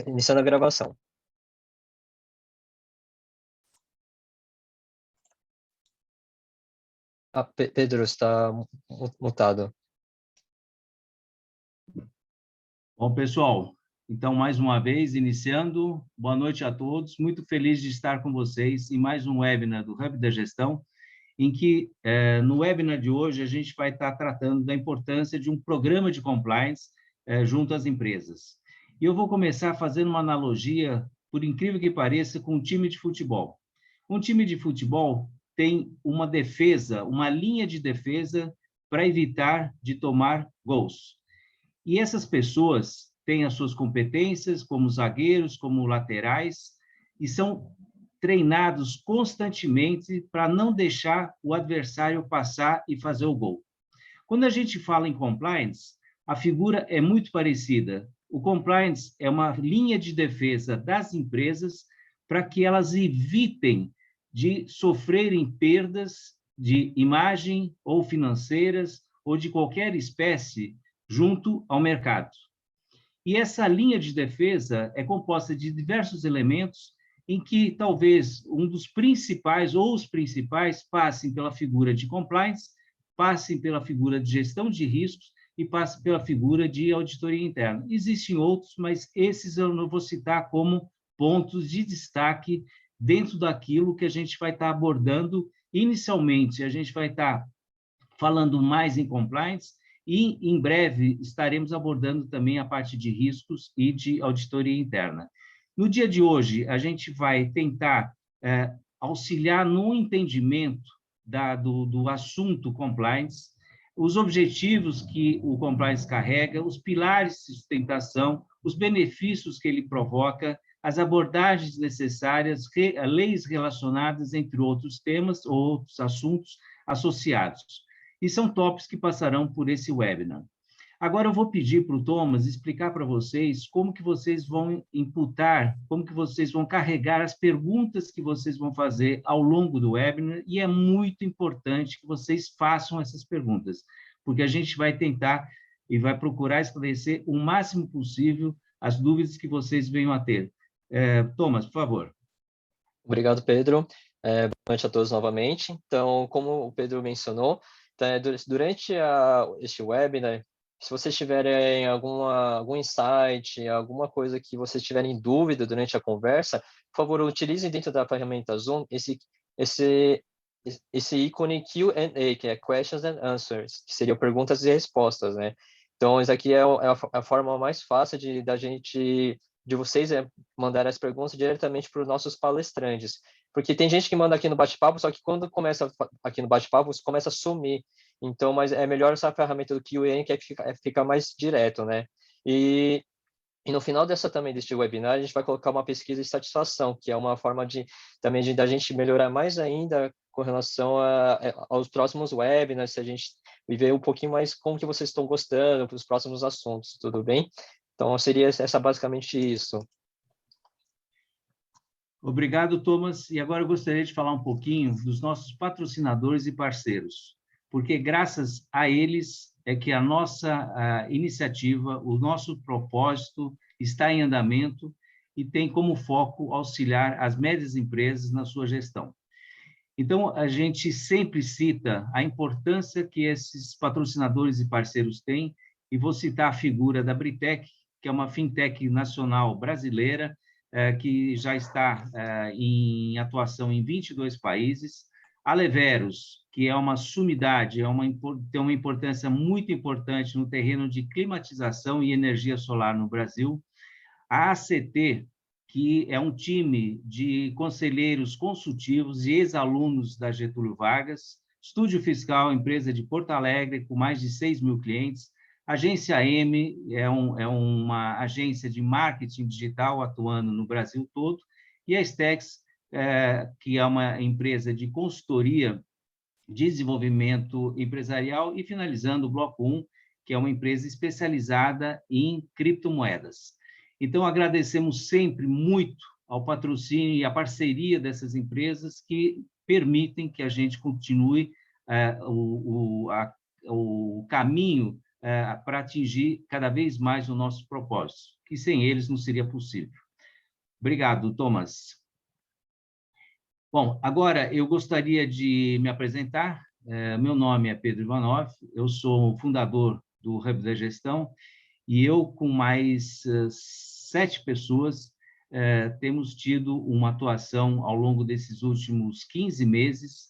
Iniciando a gravação. Pedro, está mutado. Bom, pessoal, então, mais uma vez, iniciando, boa noite a todos, muito feliz de estar com vocês em mais um webinar do Hub da Gestão, em que, no webinar de hoje, a gente vai estar tratando da importância de um programa de compliance junto às empresas. E eu vou começar fazendo uma analogia, por incrível que pareça, com um time de futebol. Um time de futebol tem uma defesa, uma linha de defesa para evitar de tomar gols. E essas pessoas têm as suas competências como zagueiros, como laterais, e são treinados constantemente para não deixar o adversário passar e fazer o gol. Quando a gente fala em compliance, a figura é muito parecida. O compliance é uma linha de defesa das empresas para que elas evitem de sofrerem perdas de imagem ou financeiras ou de qualquer espécie junto ao mercado. E essa linha de defesa é composta de diversos elementos em que talvez um dos principais ou os principais passem pela figura de compliance, passem pela figura de gestão de riscos e passem pela figura de auditoria interna. Existem outros, mas esses eu não vou citar como pontos de destaque dentro daquilo que a gente vai estar abordando inicialmente. A gente vai estar falando mais em compliance e, em breve, estaremos abordando também a parte de riscos e de auditoria interna. No dia de hoje, a gente vai tentar auxiliar no entendimento do assunto compliance, os objetivos que o compliance carrega, os pilares de sustentação, os benefícios que ele provoca, as abordagens necessárias, leis relacionadas, entre outros temas ou outros assuntos associados. E são tópicos que passarão por esse webinar. Agora eu vou pedir para o Thomas explicar para vocês como que vocês vão imputar, como que vocês vão carregar as perguntas que vocês vão fazer ao longo do webinar, e é muito importante que vocês façam essas perguntas, porque a gente vai tentar e vai procurar esclarecer o máximo possível as dúvidas que vocês venham a ter. Thomas, por favor. Obrigado, Pedro. Boa noite a todos novamente. Então, como o Pedro mencionou, durante este webinar, se vocês tiverem algum insight, alguma coisa que vocês tiverem dúvida durante a conversa, por favor, utilizem dentro da ferramenta Zoom esse ícone Q&A, que é Questions and Answers, que seriam perguntas e respostas, né? Então, isso aqui é a forma mais fácil de vocês mandar as perguntas diretamente para os nossos palestrantes. Porque tem gente que manda aqui no bate-papo, só que quando começa aqui no bate-papo, começa a sumir. Então, mas é melhor essa ferramenta do Q&A, que fica mais direto, né? E no final deste webinar, a gente vai colocar uma pesquisa de satisfação, que é uma forma também da gente melhorar mais ainda com relação aos próximos webinars, se a gente ver um pouquinho mais como que vocês estão gostando para os próximos assuntos, tudo bem? Então, seria basicamente isso. Obrigado, Thomas. E agora eu gostaria de falar um pouquinho dos nossos patrocinadores e parceiros, porque graças a eles é que a nossa iniciativa, o nosso propósito está em andamento e tem como foco auxiliar as médias empresas na sua gestão. Então, a gente sempre cita a importância que esses patrocinadores e parceiros têm, e vou citar a figura da Britec, que é uma fintech nacional brasileira, que já está em atuação em 22 países. A Leveros, que é uma sumidade, tem uma importância muito importante no terreno de climatização e energia solar no Brasil. A ACT, que é um time de conselheiros consultivos e ex-alunos da Getúlio Vargas. Estúdio Fiscal, empresa de Porto Alegre, com mais de 6 mil clientes. Agência M é uma agência de marketing digital atuando no Brasil todo, e a Stex, que é uma empresa de consultoria de desenvolvimento empresarial, e finalizando o bloco 1, que é uma empresa especializada em criptomoedas. Então, agradecemos sempre muito ao patrocínio e à parceria dessas empresas que permitem que a gente continue o caminho para atingir cada vez mais o nosso propósito, que sem eles não seria possível. Obrigado, Thomas. Bom, agora eu gostaria de me apresentar. Meu nome é Pedro Ivanov, eu sou o fundador do Hub da Gestão e eu, com mais 7 pessoas, temos tido uma atuação ao longo desses últimos 15 meses,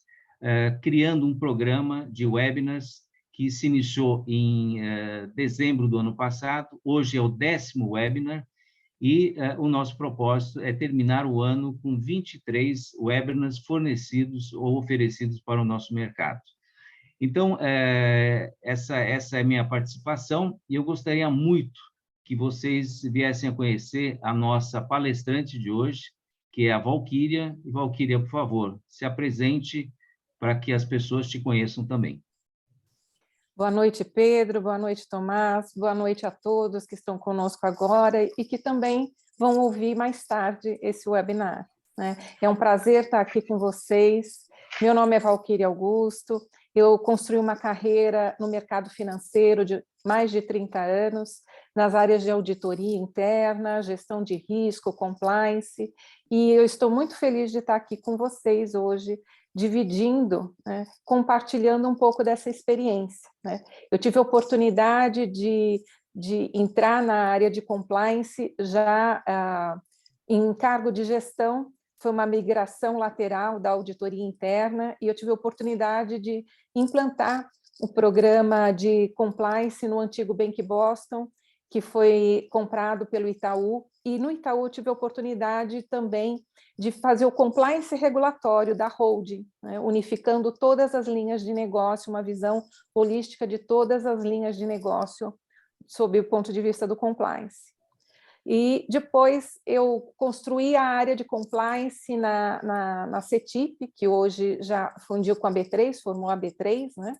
criando um programa de webinars que se iniciou em dezembro do ano passado. Hoje é o 10º webinar e o nosso propósito é terminar o ano com 23 webinars fornecidos ou oferecidos para o nosso mercado. Então, essa é a minha participação e eu gostaria muito que vocês viessem a conhecer a nossa palestrante de hoje, que é a Valquíria. E, Valquíria, por favor, se apresente para que as pessoas te conheçam também. Boa noite, Pedro. Boa noite, Tomás. Boa noite a todos que estão conosco agora e que também vão ouvir mais tarde esse webinar, né? É um prazer estar aqui com vocês. Meu nome é Valquíria Augusto. Eu construí uma carreira no mercado financeiro de mais de 30 anos, nas áreas de auditoria interna, gestão de risco, compliance, e eu estou muito feliz de estar aqui com vocês hoje, dividindo, né, compartilhando um pouco dessa experiência, né? Eu tive a oportunidade de entrar na área de compliance já em cargo de gestão. Foi uma migração lateral da auditoria interna e eu tive a oportunidade de implantar o programa de compliance no antigo Bank Boston, que foi comprado pelo Itaú, e no Itaú eu tive a oportunidade também de fazer o compliance regulatório da holding, né, unificando todas as linhas de negócio, uma visão holística de todas as linhas de negócio sob o ponto de vista do compliance. E depois eu construí a área de compliance na CETIP, que hoje já fundiu com a B3, formou a B3, né?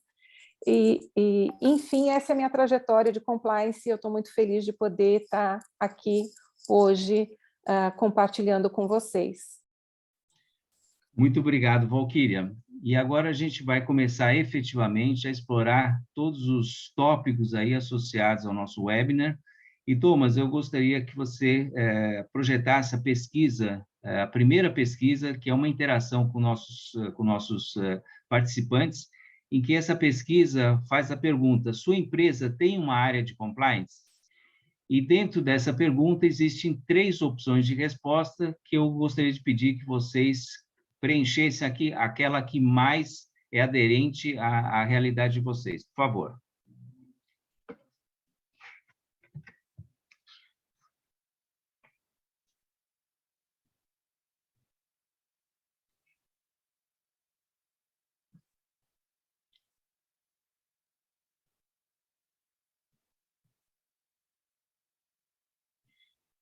Enfim, essa é a minha trajetória de compliance e eu estou muito feliz de poder estar aqui hoje compartilhando com vocês. Muito obrigado, Valquíria. E agora a gente vai começar efetivamente a explorar todos os tópicos aí associados ao nosso webinar. E, Thomas, eu gostaria que você projetasse a pesquisa, a primeira pesquisa, que é uma interação com nossos participantes, em que essa pesquisa faz a pergunta: sua empresa tem uma área de compliance? E dentro dessa pergunta existem 3 opções de resposta que eu gostaria de pedir que vocês preenchessem aqui, aquela que mais é aderente à realidade de vocês. Por favor.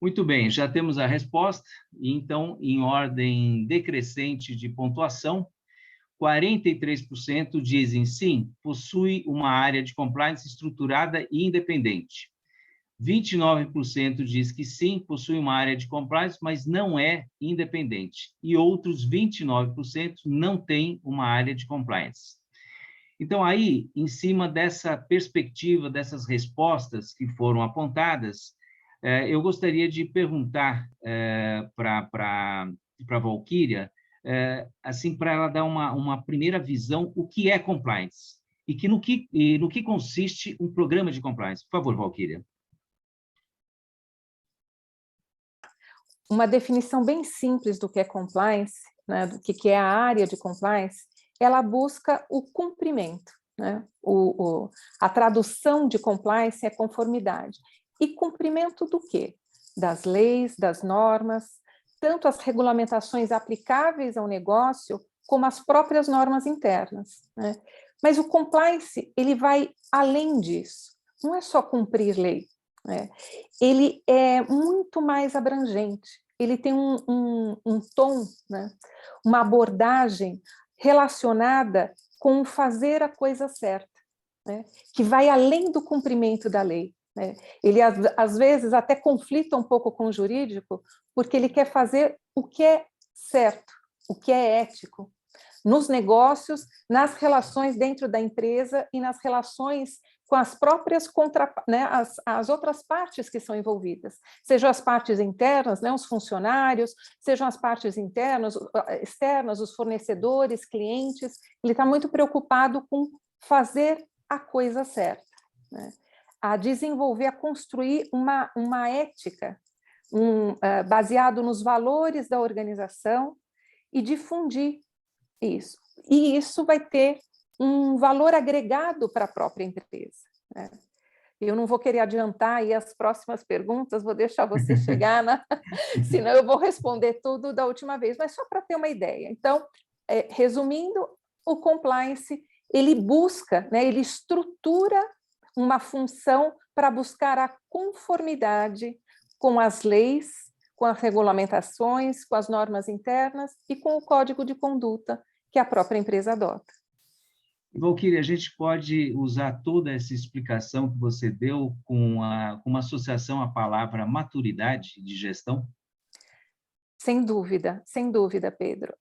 Muito bem, já temos a resposta. Então, em ordem decrescente de pontuação, 43% dizem sim, possui uma área de compliance estruturada e independente. 29% diz que sim, possui uma área de compliance, mas não é independente. E outros 29% não têm uma área de compliance. Então, aí, em cima dessa perspectiva, dessas respostas que foram apontadas, eu gostaria de perguntar para a Valquíria, assim, para ela dar uma primeira visão, o que é compliance e no que consiste um programa de compliance. Por favor, Valquíria. Uma definição bem simples do que é compliance, né, do que é a área de compliance, ela busca o cumprimento, né? A tradução de compliance é conformidade. E cumprimento do quê? Das leis, das normas, tanto as regulamentações aplicáveis ao negócio, como as próprias normas internas, né? Mas o compliance, ele vai além disso. Não é só cumprir lei, né? Ele é muito mais abrangente. Ele tem um tom, né? Uma abordagem relacionada com fazer a coisa certa, né? Que vai além do cumprimento da lei. Ele, às vezes, até conflita um pouco com o jurídico, porque ele quer fazer o que é certo, o que é ético, nos negócios, nas relações dentro da empresa e nas relações com as próprias né, as outras partes que são envolvidas, sejam as partes internas, né, os funcionários, sejam as partes externas, os fornecedores, clientes. Ele está muito preocupado com fazer a coisa certa, né? A desenvolver, a construir uma ética baseado nos valores da organização e difundir isso. E isso vai ter um valor agregado para a própria empresa, né? Eu não vou querer adiantar aí as próximas perguntas, vou deixar você chegar, senão eu vou responder tudo da última vez, mas só para ter uma ideia. Então, resumindo, o compliance, ele busca, né, ele estrutura uma função para buscar a conformidade com as leis, com as regulamentações, com as normas internas e com o código de conduta que a própria empresa adota. Valquíria, a gente pode usar toda essa explicação que você deu com uma associação à palavra maturidade de gestão? Sem dúvida, Pedro.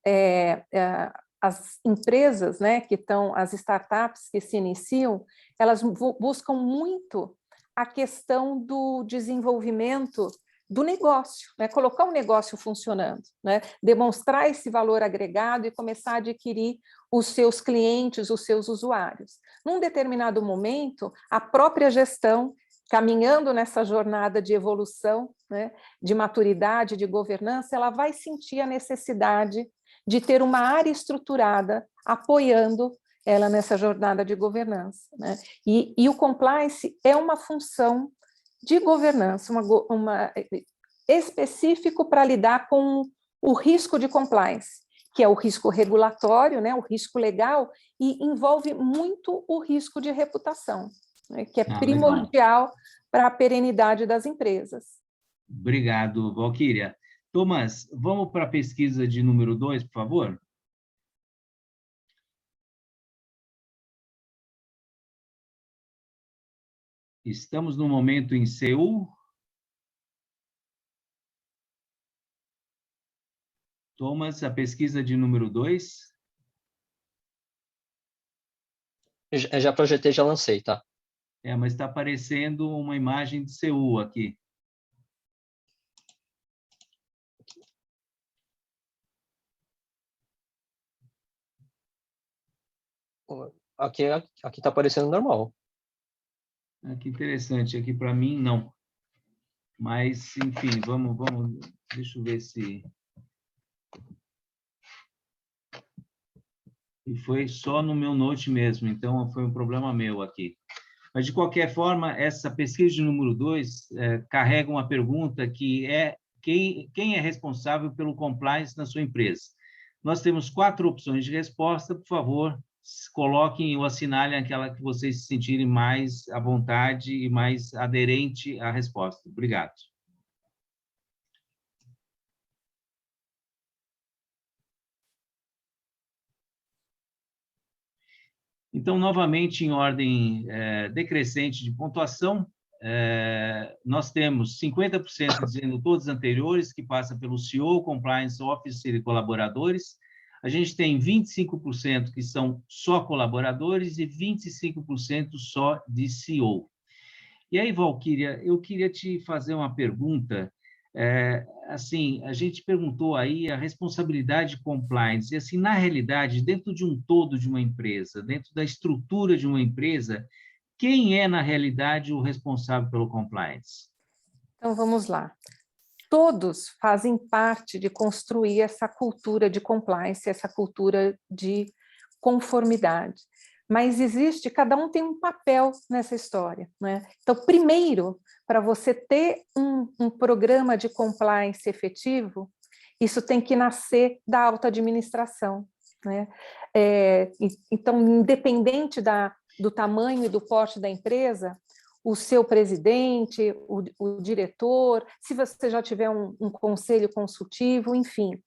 As empresas, né, as startups que se iniciam, elas buscam muito a questão do desenvolvimento do negócio, né, colocar o negócio funcionando, né, demonstrar esse valor agregado e começar a adquirir os seus clientes, os seus usuários. Num determinado momento, a própria gestão, caminhando nessa jornada de evolução, né, de maturidade, de governança, ela vai sentir a necessidade de ter uma área estruturada apoiando ela nessa jornada de governança, né? E o compliance é uma função de governança, específico para lidar com o risco de compliance, que é o risco regulatório, né, o risco legal, e envolve muito o risco de reputação, né, que é primordial para a perenidade das empresas. Obrigado, Valquíria. Tomás, vamos para a pesquisa de número 2, por favor? Estamos no momento em Seul. Tomás, a pesquisa de número 2. Já projetei, já lancei, tá? Mas está aparecendo uma imagem de Seul aqui. Aqui está aparecendo normal. Que interessante, aqui para mim não. Mas, enfim, vamos, deixa eu ver se... E foi só no meu note mesmo, então foi um problema meu aqui. Mas, de qualquer forma, essa pesquisa de número 2 carrega uma pergunta que é quem é responsável pelo compliance na sua empresa? Nós temos 4 opções de resposta, por favor, coloquem ou assinalem aquela que vocês se sentirem mais à vontade e mais aderente à resposta. Obrigado. Então, novamente, em ordem decrescente de pontuação, nós temos 50% dizendo todos os anteriores, que passa pelo CEO, Compliance Officer e colaboradores. A gente tem 25% que são só colaboradores e 25% só de CEO. E aí, Valquíria, eu queria te fazer uma pergunta. Assim, a gente perguntou aí a responsabilidade de compliance, e assim, na realidade, dentro de um todo de uma empresa, dentro da estrutura de uma empresa, quem é, na realidade, o responsável pelo compliance? Então, vamos lá. Todos fazem parte de construir essa cultura de compliance, essa cultura de conformidade. Mas cada um tem um papel nessa história, né? Então, primeiro, para você ter um programa de compliance efetivo, isso tem que nascer da alta administração, né? Então, independente do tamanho e do porte da empresa, o seu presidente, o diretor, se você já tiver um conselho consultivo, enfim,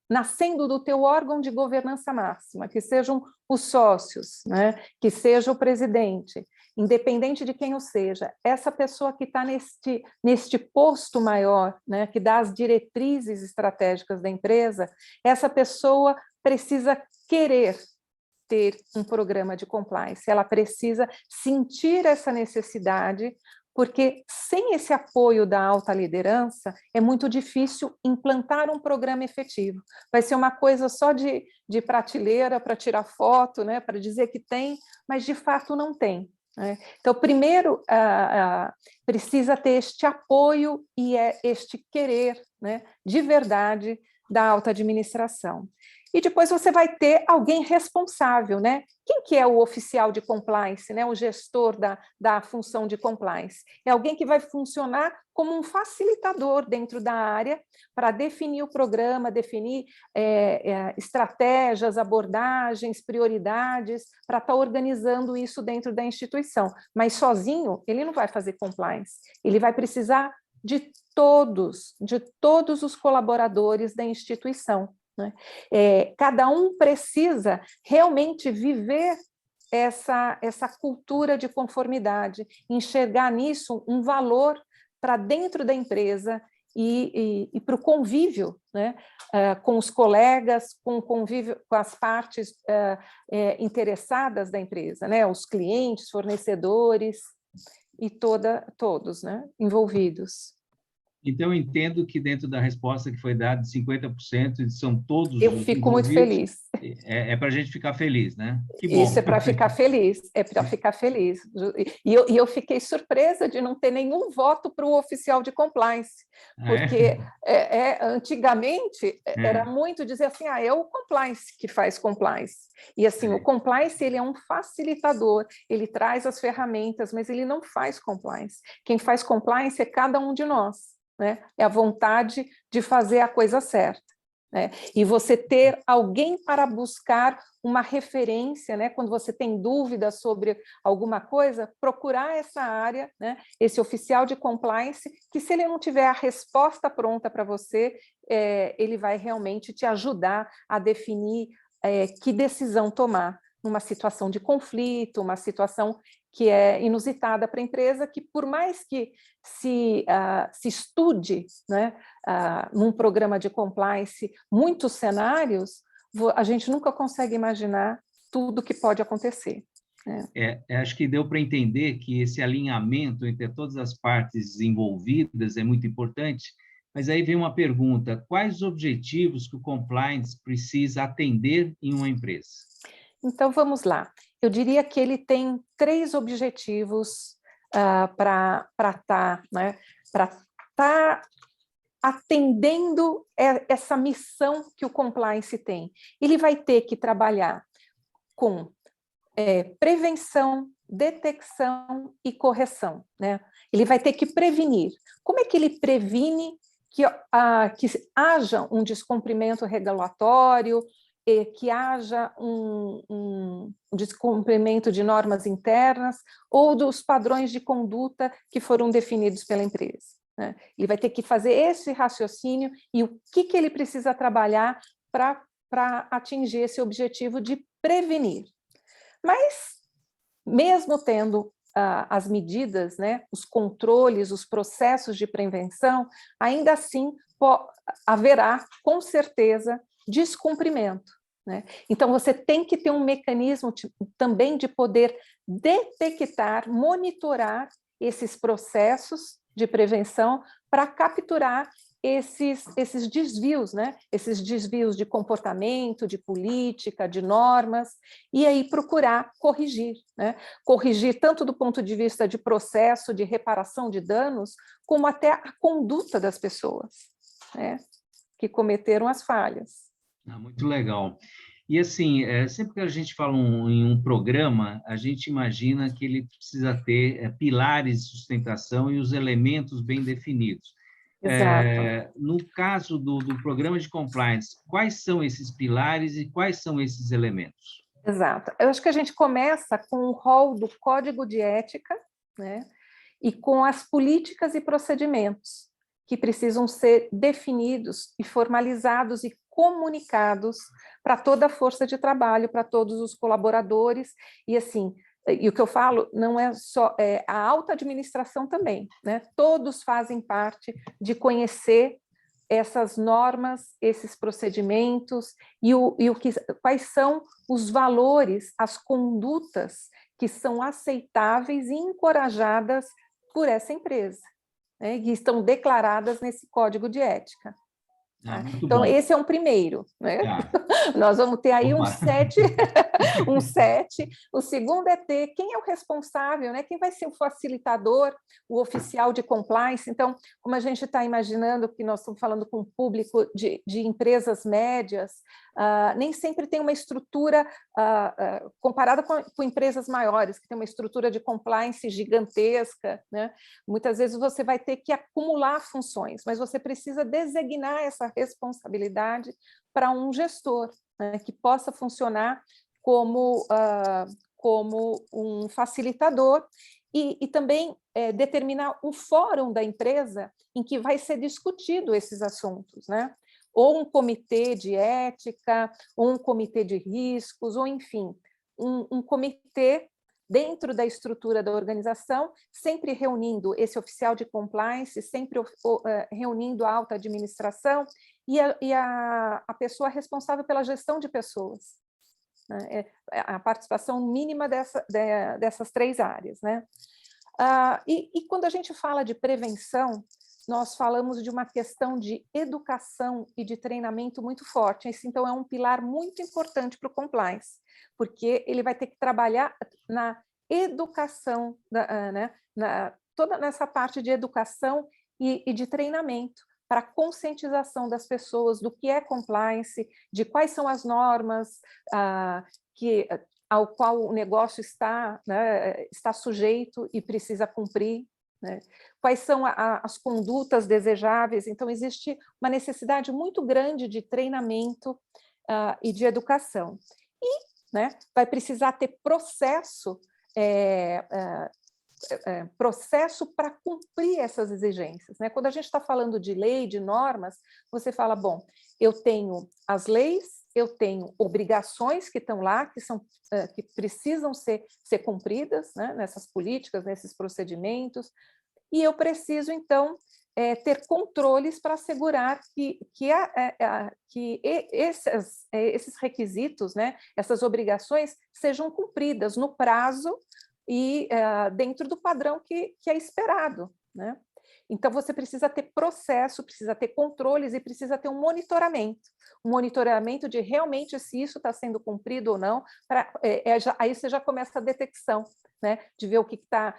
nascendo do teu órgão de governança máxima, que sejam os sócios, né, que seja o presidente, independente de quem o seja, essa pessoa que está neste posto maior, né, que dá as diretrizes estratégicas da empresa, essa pessoa precisa querer ter um programa de compliance, ela precisa sentir essa necessidade, porque sem esse apoio da alta liderança, é muito difícil implantar um programa efetivo. Vai ser uma coisa só de prateleira para tirar foto, né, para dizer que tem, mas de fato não tem. Né? Então, primeiro, precisa ter este apoio e este querer, né, de verdade da alta administração. E depois você vai ter alguém responsável, né? Quem que é o oficial de compliance, né? O gestor da função de compliance? É alguém que vai funcionar como um facilitador dentro da área para definir o programa, definir estratégias, abordagens, prioridades, para estar organizando isso dentro da instituição. Mas sozinho, ele não vai fazer compliance. Ele vai precisar de todos os colaboradores da instituição. Né? Cada um precisa realmente viver essa cultura de conformidade, enxergar nisso um valor para dentro da empresa e para o convívio, né? Com os colegas, com o convívio com as partes interessadas da empresa, né? Os clientes, fornecedores e todos, né? Envolvidos. Então, eu entendo que dentro da resposta que foi dada, de 50%, são todos eu fico muito feliz. É para a gente ficar feliz, né? Que bom. Isso é para ficar feliz, é para ficar feliz. E eu fiquei surpresa de não ter nenhum voto para o oficial de compliance, porque antigamente era muito dizer assim, é o compliance que faz compliance. E assim, o compliance ele é um facilitador, ele traz as ferramentas, mas ele não faz compliance. Quem faz compliance é cada um de nós. Né? É a vontade de fazer a coisa certa. Né? E você ter alguém para buscar uma referência, né? Quando você tem dúvidas sobre alguma coisa, procurar essa área, né? Esse oficial de compliance, que se ele não tiver a resposta pronta para você, ele vai realmente te ajudar a definir que decisão tomar numa situação de conflito, uma situação que é inusitada para a empresa, que por mais que se estude, né, num programa de compliance muitos cenários, a gente nunca consegue imaginar tudo que pode acontecer. Acho que deu para entender que esse alinhamento entre todas as partes envolvidas é muito importante, mas aí vem uma pergunta: quais os objetivos que o compliance precisa atender em uma empresa? Então, vamos lá. Eu diria que ele tem 3 objetivos para estar atendendo essa missão que o compliance tem. Ele vai ter que trabalhar com prevenção, detecção e correção. Né? Ele vai ter que prevenir. Como é que ele previne que haja um descumprimento regulatório, que haja um descumprimento de normas internas ou dos padrões de conduta que foram definidos pela empresa? Né? Ele vai ter que fazer esse raciocínio e o que ele precisa trabalhar para atingir esse objetivo de prevenir. Mas, mesmo tendo as medidas, né, os controles, os processos de prevenção, ainda assim haverá, com certeza, descumprimento. Né? Então, você tem que ter um mecanismo também de poder detectar, monitorar esses processos de prevenção para capturar esses desvios, né? Esses desvios de comportamento, de política, de normas, e aí procurar corrigir, né? Corrigir tanto do ponto de vista de processo, de reparação de danos, como até a conduta das pessoas, né? Que cometeram as falhas. Muito legal. E assim, sempre que a gente fala em um programa, a gente imagina que ele precisa ter pilares de sustentação e os elementos bem definidos. Exato. No caso do programa de compliance, quais são esses pilares e quais são esses elementos? Exato. Eu acho que a gente começa com o rol do código de ética, né? E com as políticas e procedimentos que precisam ser definidos e formalizados e comunicados para toda a força de trabalho, para todos os colaboradores, e assim, e o que eu falo não é só a alta administração também, né? Todos fazem parte de conhecer essas normas, esses procedimentos e quais são os valores, as condutas que são aceitáveis e encorajadas por essa empresa, né, que estão declaradas nesse código de ética. Então, bom. esse é um primeiro, né? Nós vamos ter aí um 7, um 7. O segundo é ter quem é o responsável, né? Quem vai ser o facilitador, o oficial de compliance. Então, como a gente está imaginando que nós estamos falando com um público de empresas médias, nem sempre tem uma estrutura comparada com empresas maiores, que tem uma estrutura de compliance gigantesca, né? Muitas vezes você vai ter que acumular funções, mas você precisa designar essa responsabilidade para um gestor, né, que possa funcionar como um facilitador e também determinar o fórum da empresa em que vai ser discutido esses assuntos, né? Ou um comitê de ética, ou um comitê de riscos, ou enfim, um comitê dentro da estrutura da organização, sempre reunindo esse oficial de compliance, sempre reunindo a alta administração e a pessoa responsável pela gestão de pessoas, né? A participação mínima dessas 3 áreas, né? E quando a gente fala de prevenção, nós falamos de uma questão de educação e de treinamento muito forte. Esse, então, é um pilar muito importante para o compliance, porque ele vai ter que trabalhar na educação, né, toda nessa parte de educação e de treinamento, para a conscientização das pessoas do que é compliance, de quais são as normas ao qual o negócio está, né, está sujeito e precisa cumprir, né? Quais são as condutas desejáveis. Então, existe uma necessidade muito grande de treinamento e de educação. E, né, vai precisar ter processo para cumprir essas exigências, né? Quando a gente está falando de lei, de normas, você fala, bom, eu tenho as leis, eu tenho obrigações que estão lá, que precisam ser cumpridas, né, nessas políticas, nesses procedimentos, e eu preciso, então, ter controles para assegurar que esses requisitos, né, essas obrigações, sejam cumpridas no prazo e dentro do padrão que é esperado, né? Então, você precisa ter processo, precisa ter controles e precisa ter um monitoramento de realmente se isso está sendo cumprido ou não, aí você já começa a detecção, né, de ver o que está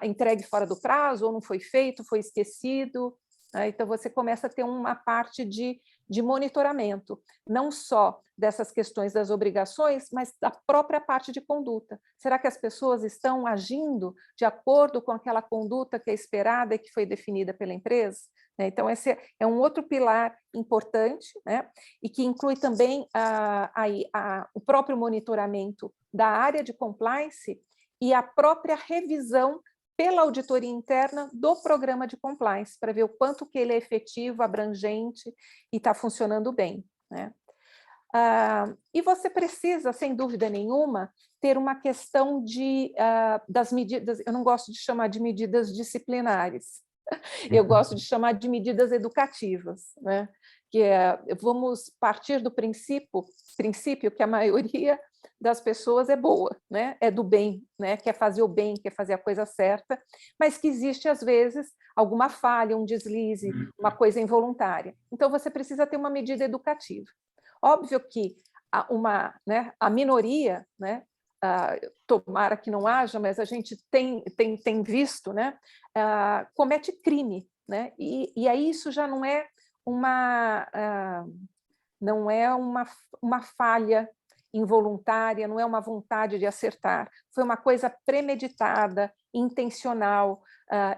entregue fora do prazo, ou não foi feito, foi esquecido, né? Então, você começa a ter uma parte de monitoramento, não só dessas questões das obrigações, mas da própria parte de conduta. Será que as pessoas estão agindo de acordo com aquela conduta que é esperada e que foi definida pela empresa? Então, esse é um outro pilar importante, né? E que inclui também o próprio monitoramento da área de compliance e a própria revisão pela auditoria interna do programa de compliance, para ver o quanto que ele é efetivo, abrangente e está funcionando bem, né? E você precisa, sem dúvida nenhuma, ter uma questão das medidas, eu não gosto de chamar de medidas disciplinares, eu gosto de chamar de medidas educativas, né? Que vamos partir do princípio que a maioria das pessoas é boa, né? É do bem, né? Quer fazer o bem, quer fazer a coisa certa, mas que existe, às vezes, alguma falha, um deslize, uma coisa involuntária. Então, você precisa ter uma medida educativa. Óbvio que a minoria, né? Tomara que não haja, mas a gente tem visto, né? Comete crime, né? E aí isso já não é uma falha involuntária, não é uma vontade de acertar, foi uma coisa premeditada, intencional,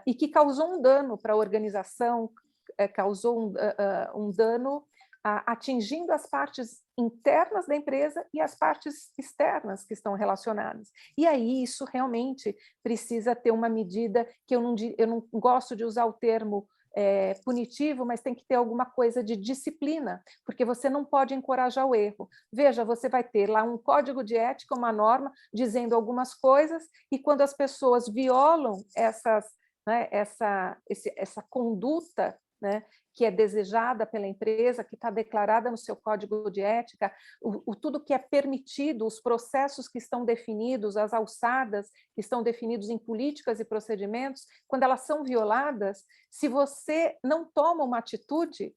e que causou um dano para a organização, causou um dano atingindo as partes internas da empresa e as partes externas que estão relacionadas. E aí isso realmente precisa ter uma medida que eu não gosto de usar o termo punitivo, mas tem que ter alguma coisa de disciplina, porque você não pode encorajar o erro. Veja, você vai ter lá um código de ética, uma norma, dizendo algumas coisas, e quando as pessoas violam essa conduta né, que é desejada pela empresa, que está declarada no seu código de ética, tudo que é permitido, os processos que estão definidos, as alçadas que estão definidos em políticas e procedimentos, quando elas são violadas, se você não toma uma atitude,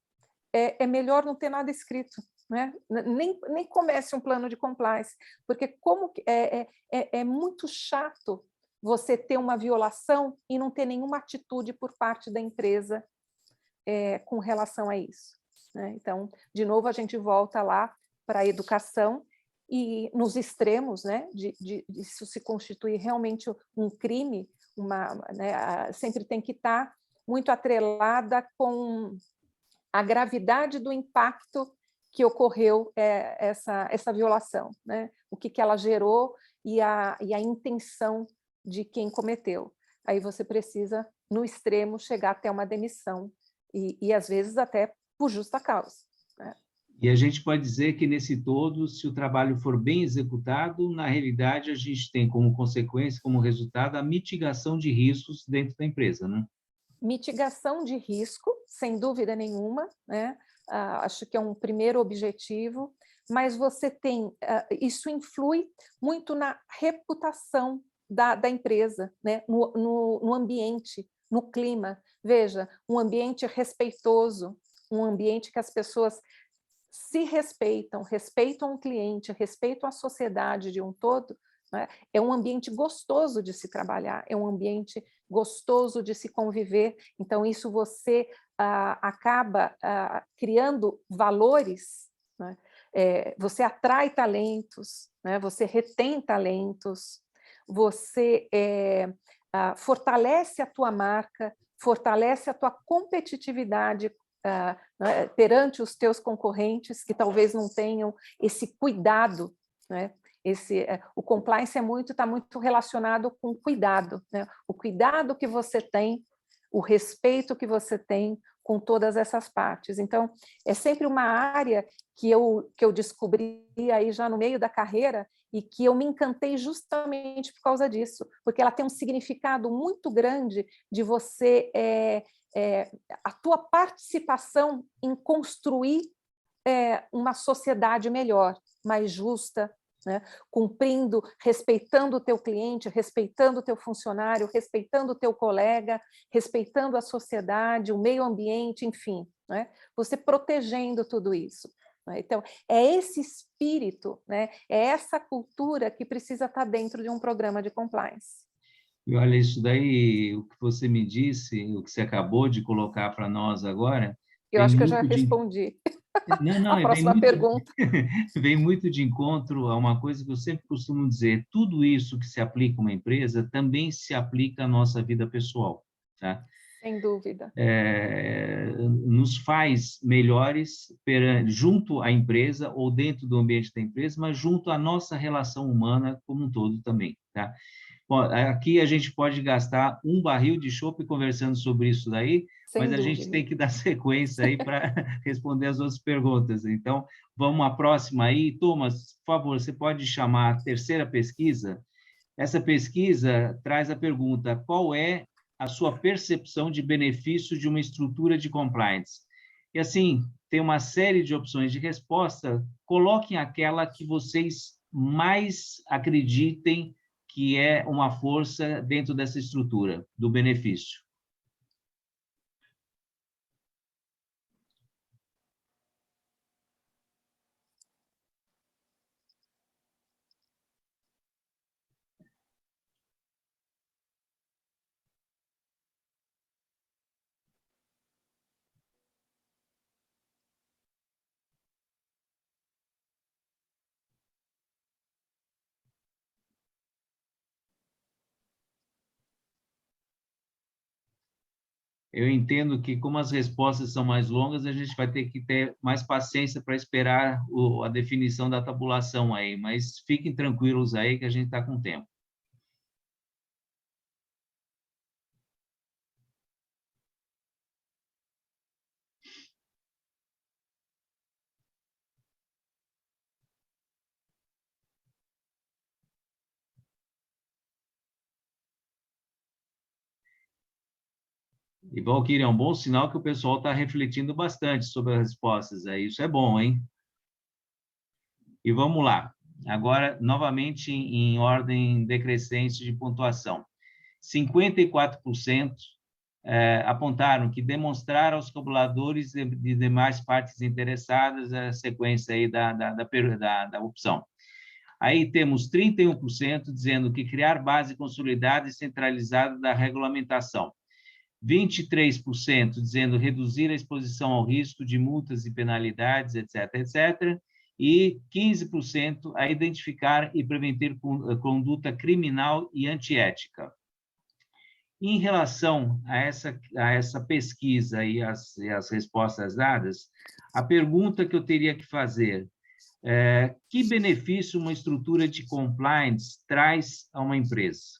é melhor não ter nada escrito. Né? Nem comece um plano de compliance, porque é muito chato você ter uma violação e não ter nenhuma atitude por parte da empresa com relação a isso. Né? Então, de novo, a gente volta lá para a educação e nos extremos, né, de isso se constituir realmente um crime, né, sempre tem que estar muito atrelada com a gravidade do impacto que ocorreu essa violação, né? O que ela gerou e a intenção de quem cometeu. Aí você precisa, no extremo, chegar até uma demissão e às vezes até por justa causa. Né? E a gente pode dizer que nesse todo, se o trabalho for bem executado, na realidade a gente tem como consequência, como resultado, a mitigação de riscos dentro da empresa, né? Mitigação de risco, sem dúvida nenhuma, né? Acho que é um primeiro objetivo, mas você tem, isso influi muito na reputação da empresa, né? No ambiente, no clima. Veja, um ambiente respeitoso, um ambiente que as pessoas se respeitam, respeitam o cliente, respeitam a sociedade de um todo, né? É um ambiente gostoso de se trabalhar, é um ambiente gostoso de se conviver. Então, isso você acaba criando valores, né? Você atrai talentos, né? Você retém talentos, você fortalece a tua marca, fortalece a tua competitividade perante os teus concorrentes que talvez não tenham esse cuidado, né? O compliance está muito relacionado com cuidado, né? O cuidado que você tem, o respeito que você tem com todas essas partes. Então, é sempre uma área que eu descobri aí já no meio da carreira e que eu me encantei justamente por causa disso, porque ela tem um significado muito grande de você a tua participação em construir uma sociedade melhor, mais justa, né? Cumprindo, respeitando o teu cliente, respeitando o teu funcionário, respeitando o teu colega, respeitando a sociedade, o meio ambiente, enfim, né? Você protegendo tudo isso. Né? Então, é esse espírito, né? É essa cultura que precisa estar dentro de um programa de compliance. E olha, isso daí, o que você me disse, o que você acabou de colocar para nós agora, Eu vem acho que eu já muito de... respondi Não, a vem próxima muito, pergunta. vem muito de encontro a uma coisa que eu sempre costumo dizer, tudo isso que se aplica a uma empresa também se aplica à nossa vida pessoal, tá? Sem dúvida. Nos faz melhores junto à empresa ou dentro do ambiente da empresa, mas junto à nossa relação humana como um todo também, tá? Bom, aqui a gente pode gastar um barril de chopp conversando sobre isso daí, mas Sem a gente dúvida. tem que dar sequência aí para responder as outras perguntas. Então, vamos à próxima aí. Thomas, por favor, você pode chamar a terceira pesquisa? Essa pesquisa traz a pergunta: qual é a sua percepção de benefício de uma estrutura de compliance? E assim, tem uma série de opções de resposta. Coloquem aquela que vocês mais acreditem que é uma força dentro dessa estrutura do benefício. Eu entendo que, como as respostas são mais longas, a gente vai ter que ter mais paciência para esperar a definição da tabulação aí, mas fiquem tranquilos aí que a gente está com tempo. E, Valquíria, é um bom sinal que o pessoal está refletindo bastante sobre as respostas. Isso é bom, hein? E vamos lá. Agora, novamente, em ordem decrescente de pontuação. 54% apontaram que demonstrar aos colaboradores de demais partes interessadas a sequência aí da opção. Aí temos 31% dizendo que criar base consolidada e centralizada da regulamentação. 23% dizendo reduzir a exposição ao risco de multas e penalidades, etc., etc., e 15% a identificar e prevenir conduta criminal e antiética. Em relação a essa pesquisa e as respostas dadas, a pergunta que eu teria que fazer é: que benefício uma estrutura de compliance traz a uma empresa?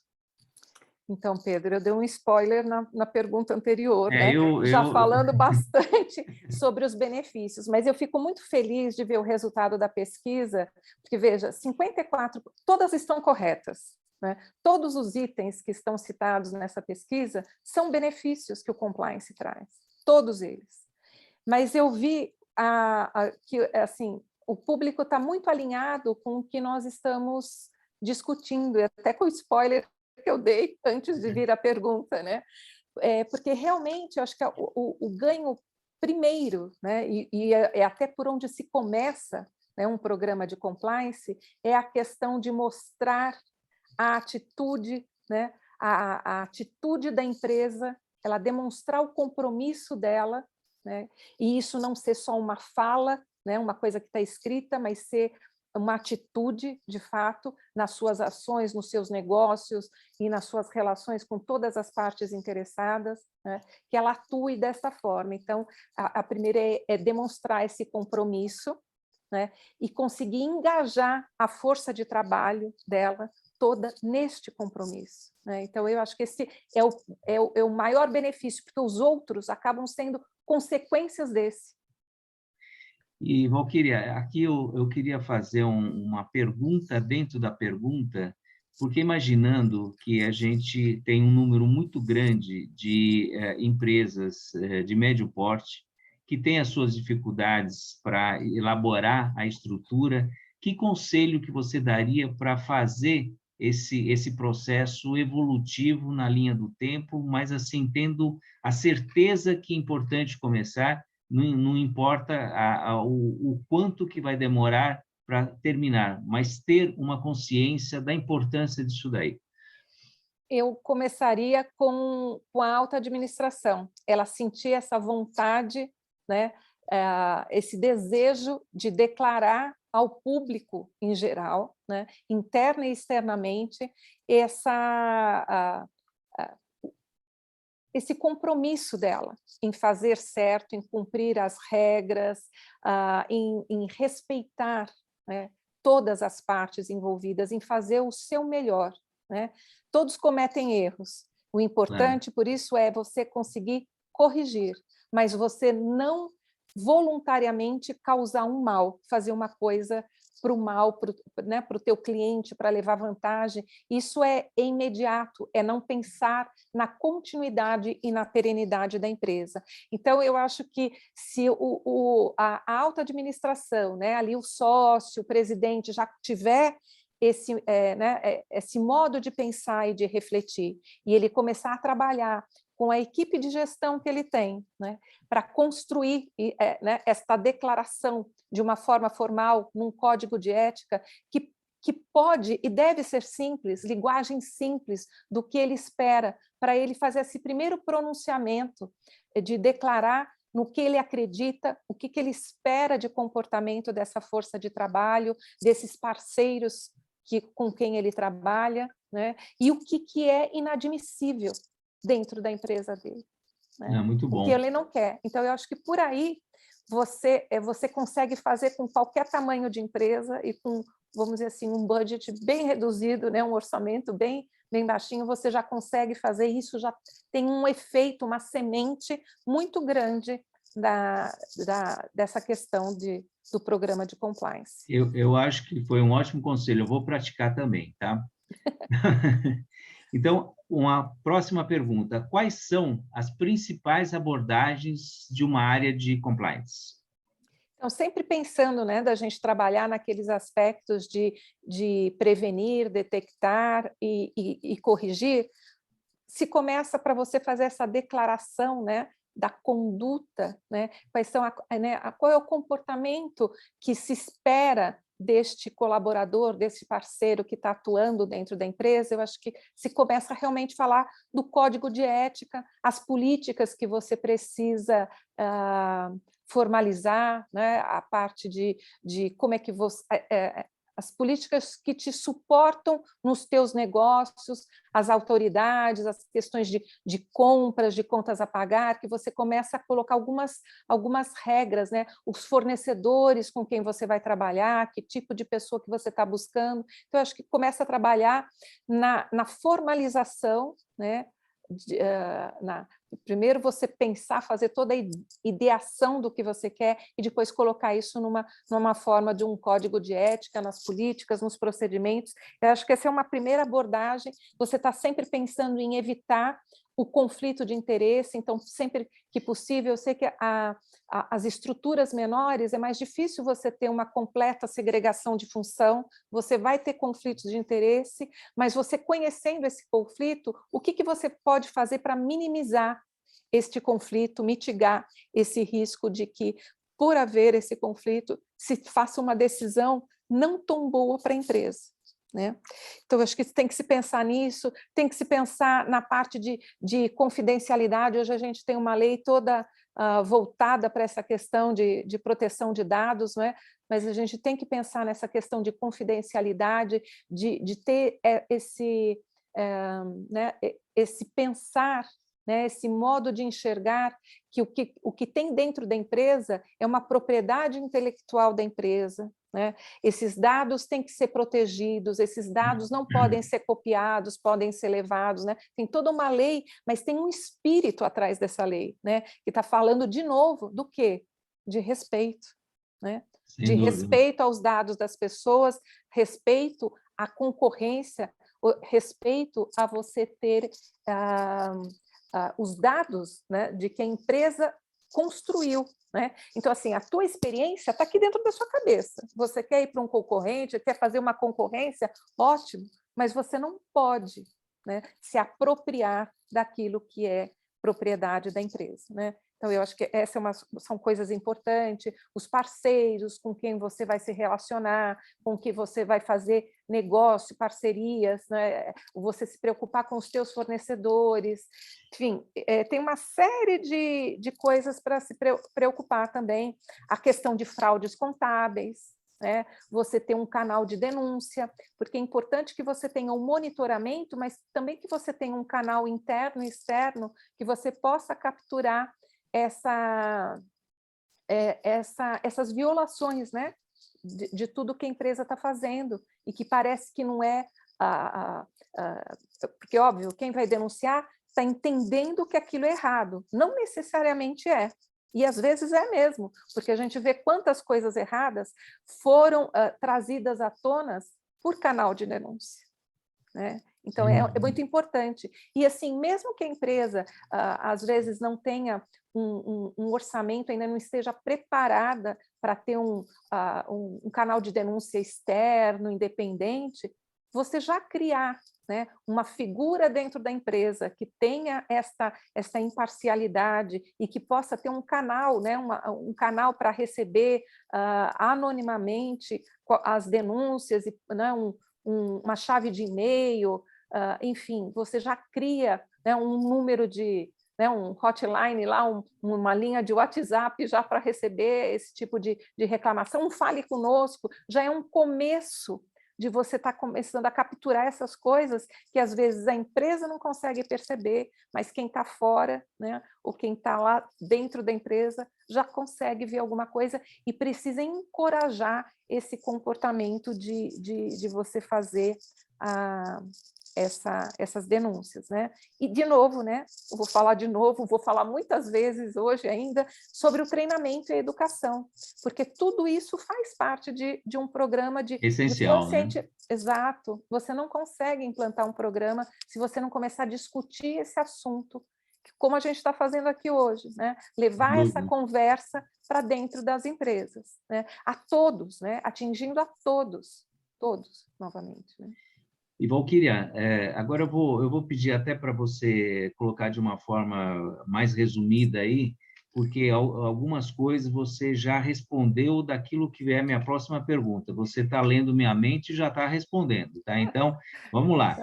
Então, Pedro, eu dei um spoiler na pergunta anterior, né? Já falando bastante sobre os benefícios, mas eu fico muito feliz de ver o resultado da pesquisa, porque, veja, 54%, todas estão corretas, né? Todos os itens que estão citados nessa pesquisa são benefícios que o compliance traz, todos eles. Mas eu vi que, assim, o público está muito alinhado com o que nós estamos discutindo, e até com o spoiler que eu dei antes de vir a pergunta, né? Porque realmente eu acho que o ganho primeiro, né? E é até por onde se começa, né, um programa de compliance, é a questão de mostrar a atitude, né? A atitude da empresa, ela demonstrar o compromisso dela, né? E isso não ser só uma fala, né? Uma coisa que está escrita, mas ser uma atitude, de fato, nas suas ações, nos seus negócios e nas suas relações com todas as partes interessadas, né? Que ela atue dessa forma. Então, a primeira é demonstrar esse compromisso, né? E conseguir engajar a força de trabalho dela toda neste compromisso, né? Então, eu acho que esse é o maior benefício, porque os outros acabam sendo consequências desse. E, Valquíria, aqui eu queria fazer uma pergunta dentro da pergunta, porque imaginando que a gente tem um número muito grande de empresas de médio porte que têm as suas dificuldades para elaborar a estrutura, que conselho que você daria para fazer esse processo evolutivo na linha do tempo, mas assim, tendo a certeza que é importante começar, não importa o quanto que vai demorar para terminar, mas ter uma consciência da importância disso daí? Eu começaria com a alta administração, ela sentir essa vontade, né, esse desejo de declarar ao público em geral, né, interna e externamente, esse compromisso dela em fazer certo, em cumprir as regras, em respeitar, né, todas as partes envolvidas, em fazer o seu melhor, né? Todos cometem erros. O importante, por isso, é você conseguir corrigir, mas você não voluntariamente causar um mal, fazer uma coisa para o mal, né, para o teu cliente, para levar vantagem. Isso é imediato, é não pensar na continuidade e na perenidade da empresa. Então, eu acho que se a alta administração, né, ali o sócio, o presidente, já tiver esse modo de pensar e de refletir, e ele começar a trabalhar com a equipe de gestão que ele tem, né, para construir né, esta declaração de uma forma formal, num código de ética, que pode e deve ser simples, linguagem simples do que ele espera, para ele fazer esse primeiro pronunciamento de declarar no que ele acredita, o que ele espera de comportamento dessa força de trabalho, desses parceiros com quem ele trabalha, né? E o que é inadmissível dentro da empresa dele, né? Muito bom. O que ele não quer. Então, eu acho que por aí você consegue fazer com qualquer tamanho de empresa e com, vamos dizer assim, um budget bem reduzido, né? Um orçamento bem baixinho, você já consegue fazer isso, já tem um efeito, uma semente muito grande dessa questão do programa de compliance. Eu acho que foi um ótimo conselho, eu vou praticar também, tá? Então, uma próxima pergunta. Quais são as principais abordagens de uma área de compliance? Então, sempre pensando, né, da gente trabalhar naqueles aspectos de prevenir, detectar e corrigir, se começa para você fazer essa declaração, né, da conduta, né, quais são qual é o comportamento que se espera deste colaborador, desse parceiro que está atuando dentro da empresa. Eu acho que se começa a realmente falar do código de ética, as políticas que você precisa formalizar, né, a parte de como é que você... as políticas que te suportam nos teus negócios, as autoridades, as questões de compras, de contas a pagar, que você começa a colocar algumas regras, né? Os fornecedores com quem você vai trabalhar, que tipo de pessoa que você está buscando. Então, eu acho que começa a trabalhar na formalização, né? Primeiro você pensar, fazer toda a ideação do que você quer e depois colocar isso numa forma de um código de ética, nas políticas, nos procedimentos. Eu acho que essa é uma primeira abordagem. Você está sempre pensando em evitar o conflito de interesse, então, sempre que possível, eu sei que as estruturas menores é mais difícil você ter uma completa segregação de função, você vai ter conflitos de interesse, mas você conhecendo esse conflito, o que você pode fazer para minimizar este conflito, mitigar esse risco de que, por haver esse conflito, se faça uma decisão não tão boa para a empresa, né? Então, eu acho que tem que se pensar nisso, tem que se pensar na parte de confidencialidade. Hoje a gente tem uma lei toda voltada para essa questão de proteção de dados, não é? Mas a gente tem que pensar nessa questão de confidencialidade, de ter esse pensar, né, esse modo de enxergar que o que tem dentro da empresa é uma propriedade intelectual da empresa, né? Esses dados têm que ser protegidos, esses dados não podem ser copiados, podem ser levados, né? Tem toda uma lei, mas tem um espírito atrás dessa lei, né? Que está falando de novo do quê? De respeito, né? Sem De dúvida. respeito aos dados das pessoas, respeito à concorrência, respeito a você ter os dados, né, de que a empresa construiu, né? Então, assim, a tua experiência está aqui dentro da sua cabeça. Você quer ir para um concorrente, quer fazer uma concorrência, ótimo, mas você não pode, né, se apropriar daquilo que é propriedade da empresa, né? Então, eu acho que são coisas importantes, os parceiros com quem você vai se relacionar, com quem você vai fazer negócio, parcerias, né? Você se preocupar com os teus fornecedores, enfim, tem uma série de coisas para se preocupar também, a questão de fraudes contábeis, né? Você ter um canal de denúncia, porque é importante que você tenha um monitoramento, mas também que você tenha um canal interno e externo que você possa capturar essas violações, né, de tudo que a empresa está fazendo e que parece que não é... porque, óbvio, quem vai denunciar está entendendo que aquilo é errado. Não necessariamente é. E, às vezes, é mesmo, porque a gente vê quantas coisas erradas foram trazidas à tona por canal de denúncia, né? Então, é muito importante. E, assim, mesmo que a empresa, às vezes, não tenha um orçamento, ainda não esteja preparada para ter um canal de denúncia externo, independente, você já criar, né, uma figura dentro da empresa que tenha essa imparcialidade e que possa ter um canal, né, um canal para receber anonimamente as denúncias, né, uma chave de e-mail, enfim, você já cria, né, um número né, um hotline lá, uma linha de WhatsApp já para receber esse tipo de reclamação, fale conosco, já é um começo de você estar começando a capturar essas coisas que às vezes a empresa não consegue perceber, mas quem está fora, né, ou quem está lá dentro da empresa já consegue ver alguma coisa e precisa encorajar esse comportamento de você fazer essas denúncias, né? E, de novo, né, eu vou falar de novo, vou falar muitas vezes hoje ainda sobre o treinamento e a educação, porque tudo isso faz parte de um programa de Essencial, né? Exato. Você não consegue implantar um programa se você não começar a discutir esse assunto, como a gente está fazendo aqui hoje, né? Levar essa conversa para dentro das empresas, né? A todos, né? Atingindo a todos novamente, né? E, Valquíria, agora eu vou pedir até para você colocar de uma forma mais resumida aí, porque algumas coisas você já respondeu daquilo que é a minha próxima pergunta. Você está lendo minha mente e já está respondendo, tá? Então, vamos lá.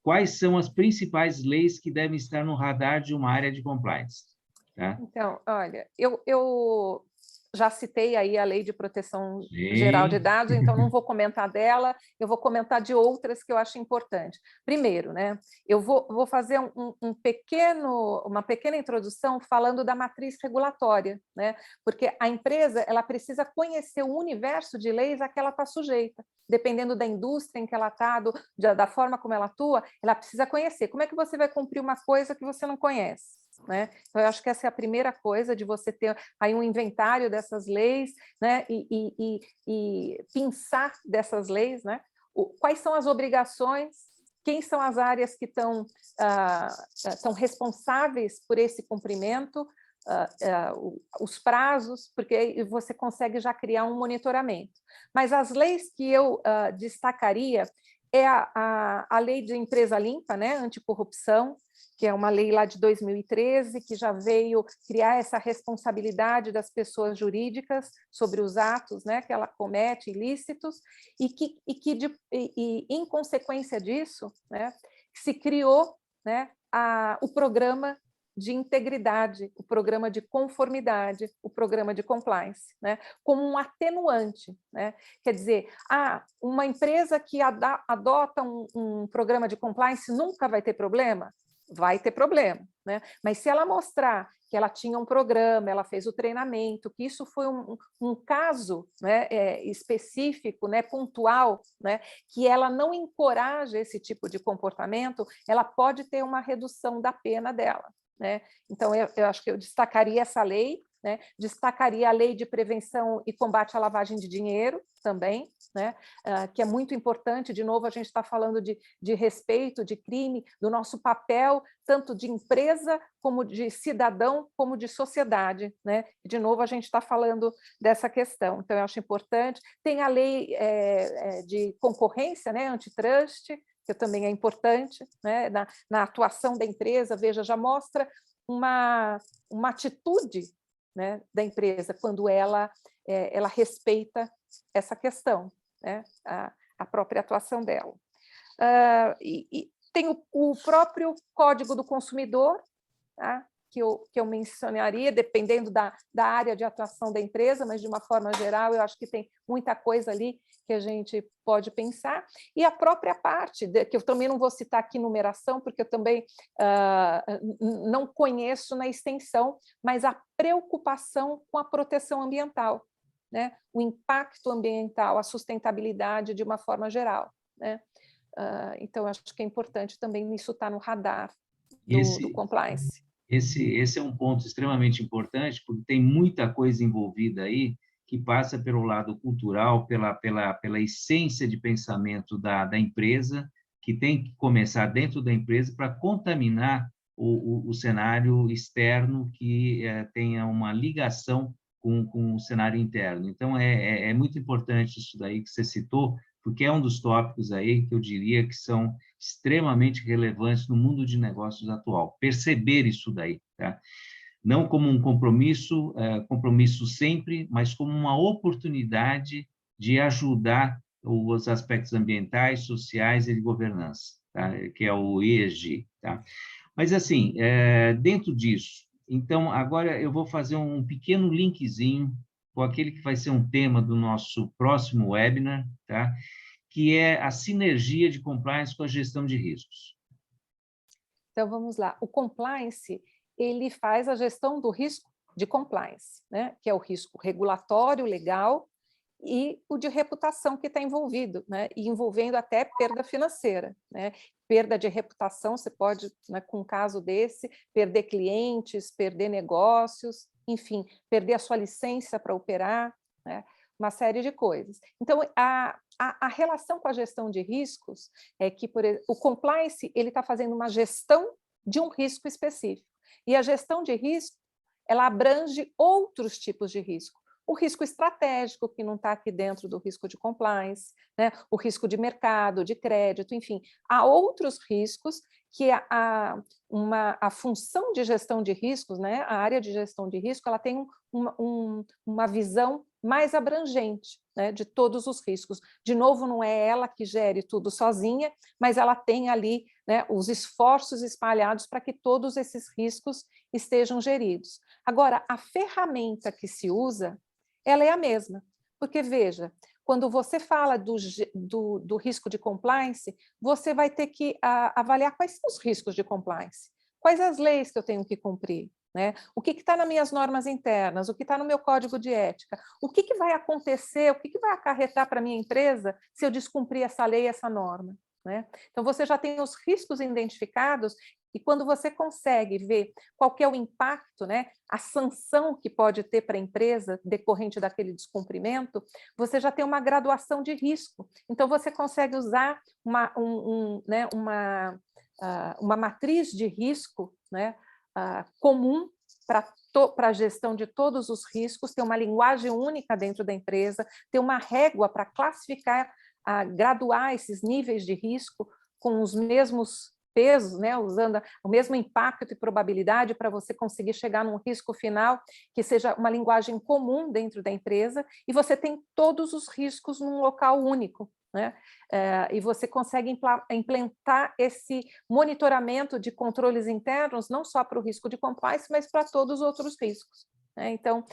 Quais são as principais leis que devem estar no radar de uma área de compliance? Tá? Então, olha, eu já citei aí a Lei de Proteção Geral de Dados, então não vou comentar dela, eu vou comentar de outras que eu acho importante. Primeiro, né, eu vou fazer uma pequena introdução falando da matriz regulatória, né, porque a empresa ela precisa conhecer o universo de leis a que ela está sujeita. Dependendo da indústria em que ela está, da forma como ela atua, ela precisa conhecer. Como é que você vai cumprir uma coisa que você não conhece? Né? Então, eu acho que essa é a primeira coisa, de você ter aí um inventário dessas leis, né? E pensar dessas leis, né? Quais são as obrigações, quem são as áreas que estão responsáveis por esse cumprimento, os prazos, porque aí você consegue já criar um monitoramento. Mas as leis que eu destacaria é a lei de empresa limpa, né? Anticorrupção, que é uma lei lá de 2013, que já veio criar essa responsabilidade das pessoas jurídicas sobre os atos, né, que ela comete, ilícitos, e em consequência disso, né, se criou, né, o programa de integridade, o programa de conformidade, o programa de compliance, né, como um atenuante, né? Quer dizer, uma empresa que adota um programa de compliance nunca vai ter problema? Vai ter problema, né? Mas se ela mostrar que ela tinha um programa, ela fez o treinamento, que isso foi um caso, né, específico, né, pontual, né, que ela não encoraja esse tipo de comportamento, ela pode ter uma redução da pena dela, né? Então, eu acho que eu destacaria essa lei, né? Destacaria a Lei de Prevenção e Combate à Lavagem de Dinheiro também, né? Que é muito importante. De novo, a gente está falando de respeito, de crime, do nosso papel, tanto de empresa, como de cidadão, como de sociedade, né? De novo, a gente está falando dessa questão. Então, eu acho importante. Tem a Lei de Concorrência, né? Antitrust, que também é importante, né? Na atuação da empresa, veja, já mostra uma atitude, né, da empresa, quando ela respeita essa questão, né, a própria atuação dela. E tem o próprio Código do Consumidor, tá, que eu mencionaria, dependendo da área de atuação da empresa, mas, de uma forma geral, eu acho que tem muita coisa ali que a gente pode pensar. E a própria parte, que eu também não vou citar aqui numeração, porque eu também não conheço na extensão, mas a preocupação com a proteção ambiental, né? O impacto ambiental, a sustentabilidade de uma forma geral, né? Então, eu acho que é importante também isso estar no radar do compliance. Esse é um ponto extremamente importante, porque tem muita coisa envolvida aí que passa pelo lado cultural, pela essência de pensamento da empresa, que tem que começar dentro da empresa para contaminar o cenário externo que tenha uma ligação com o cenário interno. Então, é muito importante isso daí que você citou, porque é um dos tópicos aí que eu diria que são extremamente relevantes no mundo de negócios atual. Perceber isso daí, tá? Não como um compromisso, compromisso sempre, mas como uma oportunidade de ajudar os aspectos ambientais, sociais e de governança, tá? Que é o ESG, tá? Mas, assim, dentro disso, então, agora eu vou fazer um pequeno linkzinho com aquele que vai ser um tema do nosso próximo webinar, tá? Que é a sinergia de compliance com a gestão de riscos. Então, vamos lá. O compliance, ele faz a gestão do risco de compliance, né? Que é o risco regulatório, legal, e o de reputação que está envolvido, né? E envolvendo até perda financeira, né? perda de reputação, você pode, né, com um caso desse, perder clientes, perder negócios, enfim, perder a sua licença para operar, né, uma série de coisas. Então, a relação com a gestão de riscos é que o compliance ele está fazendo uma gestão de um risco específico. E a gestão de risco, ela abrange outros tipos de risco. O risco estratégico, que não está aqui dentro do risco de compliance, né? O risco de mercado, de crédito, enfim. Há outros riscos que a função de gestão de riscos, né? A área de gestão de risco, ela tem uma visão mais abrangente, né, de todos os riscos. De novo, não é ela que gere tudo sozinha, mas ela tem ali, né, os esforços espalhados para que todos esses riscos estejam geridos. Agora, a ferramenta que se usa, ela é a mesma, porque, veja, quando você fala do risco de compliance, você vai ter que avaliar quais são os riscos de compliance, quais as leis que eu tenho que cumprir, né? O que está nas minhas normas internas, o que está no meu código de ética, o que vai acontecer, o que vai acarretar para a minha empresa se eu descumprir essa lei, essa norma, né? Então, você já tem os riscos identificados e quando você consegue ver qual que é o impacto, né, a sanção que pode ter para a empresa decorrente daquele descumprimento, você já tem uma graduação de risco. Então, você consegue usar uma matriz de risco, né, comum para a gestão de todos os riscos, ter uma linguagem única dentro da empresa, ter uma régua para classificar, graduar esses níveis de risco com os mesmos pesos, né, usando o mesmo impacto e probabilidade para você conseguir chegar num risco final que seja uma linguagem comum dentro da empresa, e você tem todos os riscos num local único, né? E você consegue implementar esse monitoramento de controles internos, não só para o risco de compliance, mas para todos os outros riscos. Então,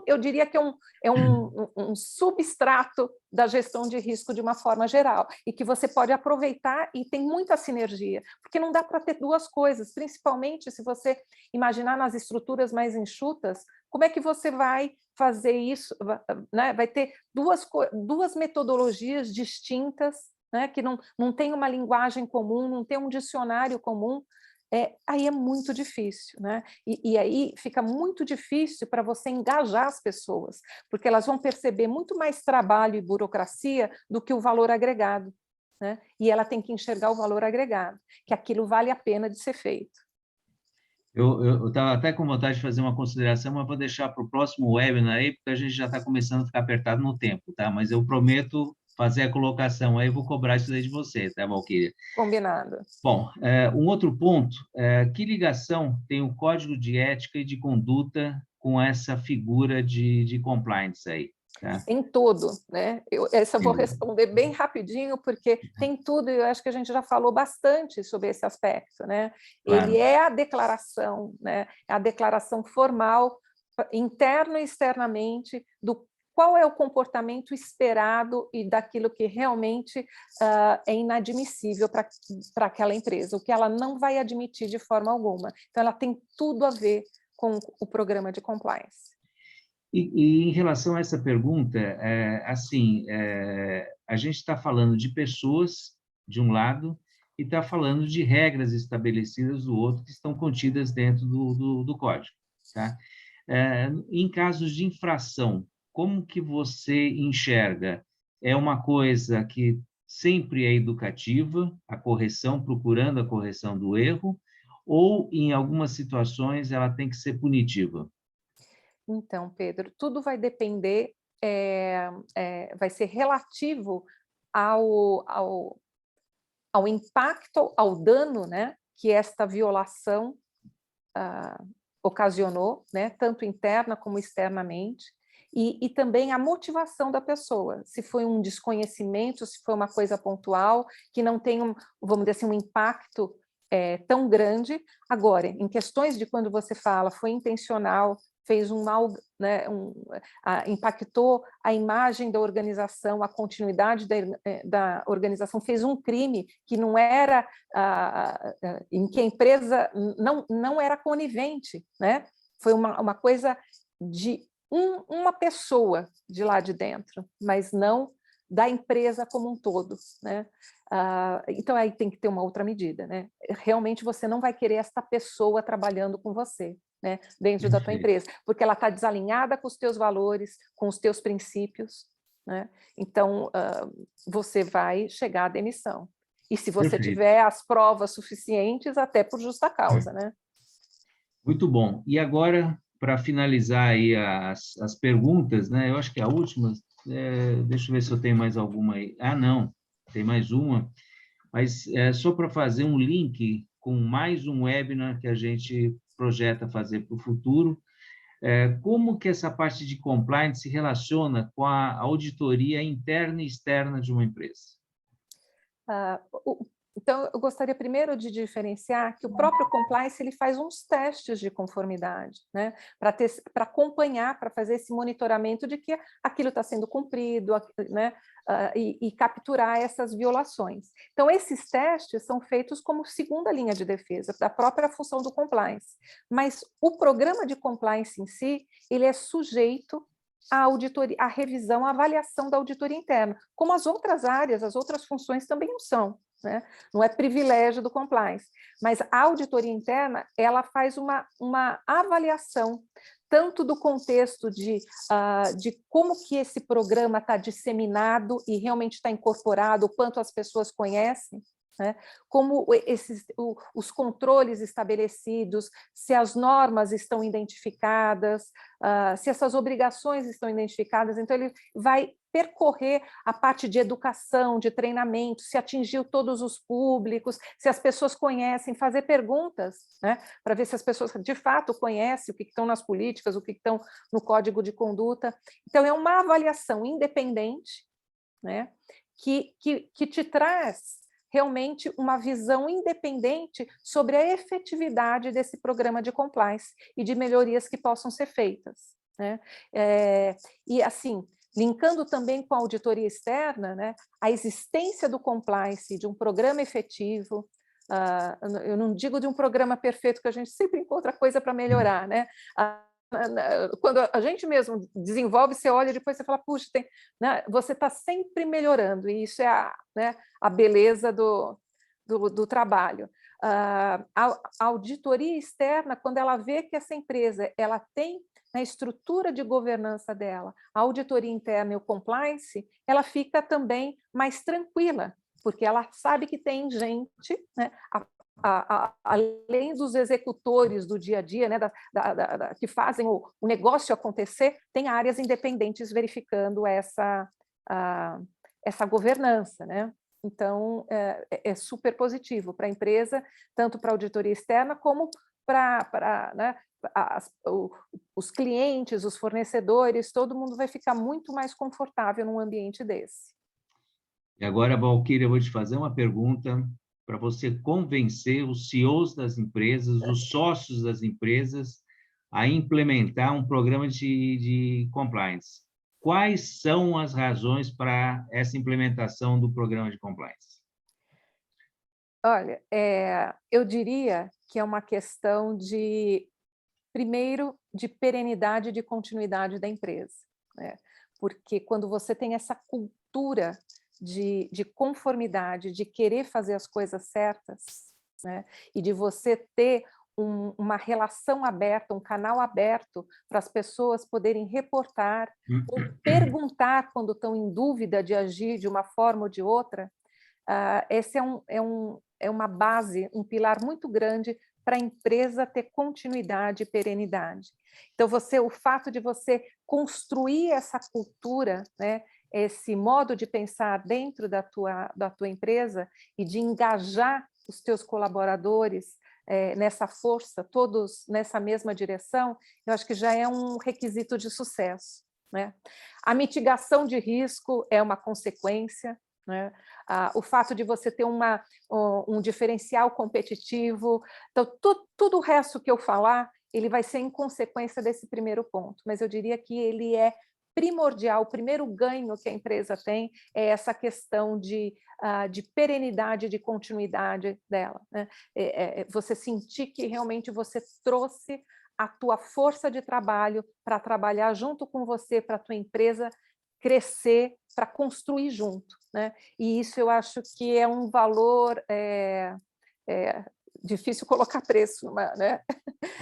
eu diria que é um substrato da gestão de risco de uma forma geral, e que você pode aproveitar e tem muita sinergia, porque não dá para ter duas coisas, principalmente se você imaginar nas estruturas mais enxutas, como é que você vai fazer isso, né? Vai ter duas metodologias distintas, né? Que não tem uma linguagem comum, não tem um dicionário comum, aí é muito difícil, né? E aí fica muito difícil para você engajar as pessoas, porque elas vão perceber muito mais trabalho e burocracia do que o valor agregado, né? E ela tem que enxergar o valor agregado, que aquilo vale a pena de ser feito. Eu estava até com vontade de fazer uma consideração, mas vou deixar para o próximo webinar aí, porque a gente já está começando a ficar apertado no tempo, tá? Mas eu prometo fazer a colocação aí, vou cobrar isso aí de você, tá, Valquíria? Combinado. Bom, um outro ponto, que ligação tem o Código de Ética e de Conduta com essa figura de compliance aí? Tá? Tem tudo, né? Essa eu vou responder bem rapidinho, porque tem tudo, e eu acho que a gente já falou bastante sobre esse aspecto, né? Claro. Ele é a declaração, né? A declaração formal, interno e externamente, do qual é o comportamento esperado e daquilo que realmente é inadmissível para aquela empresa, o que ela não vai admitir de forma alguma. Então, ela tem tudo a ver com o programa de compliance. E em relação a essa pergunta, a gente está falando de pessoas, de um lado, e está falando de regras estabelecidas do outro, que estão contidas dentro do código. Tá? Em casos de infração, como que você enxerga? É uma coisa que sempre é educativa, a correção, procurando a correção do erro, ou, em algumas situações, ela tem que ser punitiva? Então, Pedro, tudo vai depender, vai ser relativo ao impacto, ao dano, né, que esta violação ocasionou, né, tanto interna como externamente, e também a motivação da pessoa, se foi um desconhecimento, se foi uma coisa pontual, que não tem, vamos dizer assim, um impacto tão grande. Agora, em questões de quando você fala foi intencional, fez um mal, né, impactou a imagem da organização, a continuidade da organização, fez um crime que não era, em que a empresa não era conivente, né? Foi uma coisa de uma pessoa de lá de dentro, mas não da empresa como um todo, né? Então, aí tem que ter uma outra medida, né? Realmente você não vai querer esta pessoa trabalhando com você, né? Dentro da tua empresa, porque ela está desalinhada com os teus valores, com os teus princípios, né? Então, você vai chegar à demissão. E se você Perfeito. tiver as provas suficientes, até por justa causa, né? Muito bom. E agora, para finalizar aí as perguntas, né? Eu acho que a última, deixa eu ver se eu tenho mais alguma aí. Ah, não, tem mais uma. Mas só para fazer um link com mais um webinar que a gente projeta fazer para o futuro, como que essa parte de compliance se relaciona com a auditoria interna e externa de uma empresa? Então, eu gostaria primeiro de diferenciar que o próprio compliance ele faz uns testes de conformidade, né? Para acompanhar, para fazer esse monitoramento de que aquilo está sendo cumprido, né? E capturar essas violações. Então, esses testes são feitos como segunda linha de defesa da própria função do compliance. Mas o programa de compliance em si, ele é sujeito à auditoria, à revisão, à avaliação da auditoria interna, como as outras áreas, as outras funções também não são, né? Não é privilégio do compliance, mas a auditoria interna ela faz uma avaliação tanto do contexto de como que esse programa está disseminado e realmente está incorporado, o quanto as pessoas conhecem, né? Como os controles estabelecidos, se as normas estão identificadas, se essas obrigações estão identificadas. Então, ele vai percorrer a parte de educação, de treinamento, se atingiu todos os públicos, se as pessoas conhecem, fazer perguntas, né, para ver se as pessoas de fato conhecem o que estão nas políticas, o que estão no código de conduta. Então, é uma avaliação independente, né, que te traz realmente uma visão independente sobre a efetividade desse programa de compliance e de melhorias que possam ser feitas, né? E, assim, linkando também com a auditoria externa, né, a existência do compliance, de um programa efetivo, eu não digo de um programa perfeito, que a gente sempre encontra coisa para melhorar, né? Quando a gente mesmo desenvolve, você olha e depois você fala, puxa, né, você está sempre melhorando, e isso é a beleza do trabalho. A auditoria externa, quando ela vê que essa empresa ela tem na estrutura de governança dela a auditoria interna e o compliance, ela fica também mais tranquila, porque ela sabe que tem gente, né, além dos executores do dia a dia, né, que fazem o negócio acontecer, tem áreas independentes verificando essa governança, né? Então, é super positivo para a empresa, tanto para a auditoria externa, como para né, os clientes, os fornecedores, todo mundo vai ficar muito mais confortável num ambiente desse. E agora, Valquíria, eu vou te fazer uma pergunta para você convencer os CEOs das empresas, os sócios das empresas, a implementar um programa de compliance. Quais são as razões para essa implementação do programa de compliance? Olha, eu diria que é uma questão primeiro, de perenidade e de continuidade da empresa, né? Porque quando você tem essa cultura de conformidade, de querer fazer as coisas certas, né, e de você ter uma relação aberta, um canal aberto para as pessoas poderem reportar ou perguntar quando estão em dúvida de agir de uma forma ou de outra, esse é uma base, um pilar muito grande para a empresa ter continuidade e perenidade. Então, o fato de você construir essa cultura, né, esse modo de pensar dentro da tua empresa e de engajar os teus colaboradores nessa força, todos nessa mesma direção, eu acho que já é um requisito de sucesso, né? A mitigação de risco é uma consequência, né? O fato de você ter um diferencial competitivo, então tudo o resto que eu falar, ele vai ser em consequência desse primeiro ponto, mas eu diria que ele é primordial. O primeiro ganho que a empresa tem é essa questão de perenidade, de continuidade dela, né? Você sentir que realmente você trouxe a tua força de trabalho para trabalhar junto com você, para a tua empresa crescer, para construir junto, né? E isso eu acho que é um valor difícil colocar preço, né?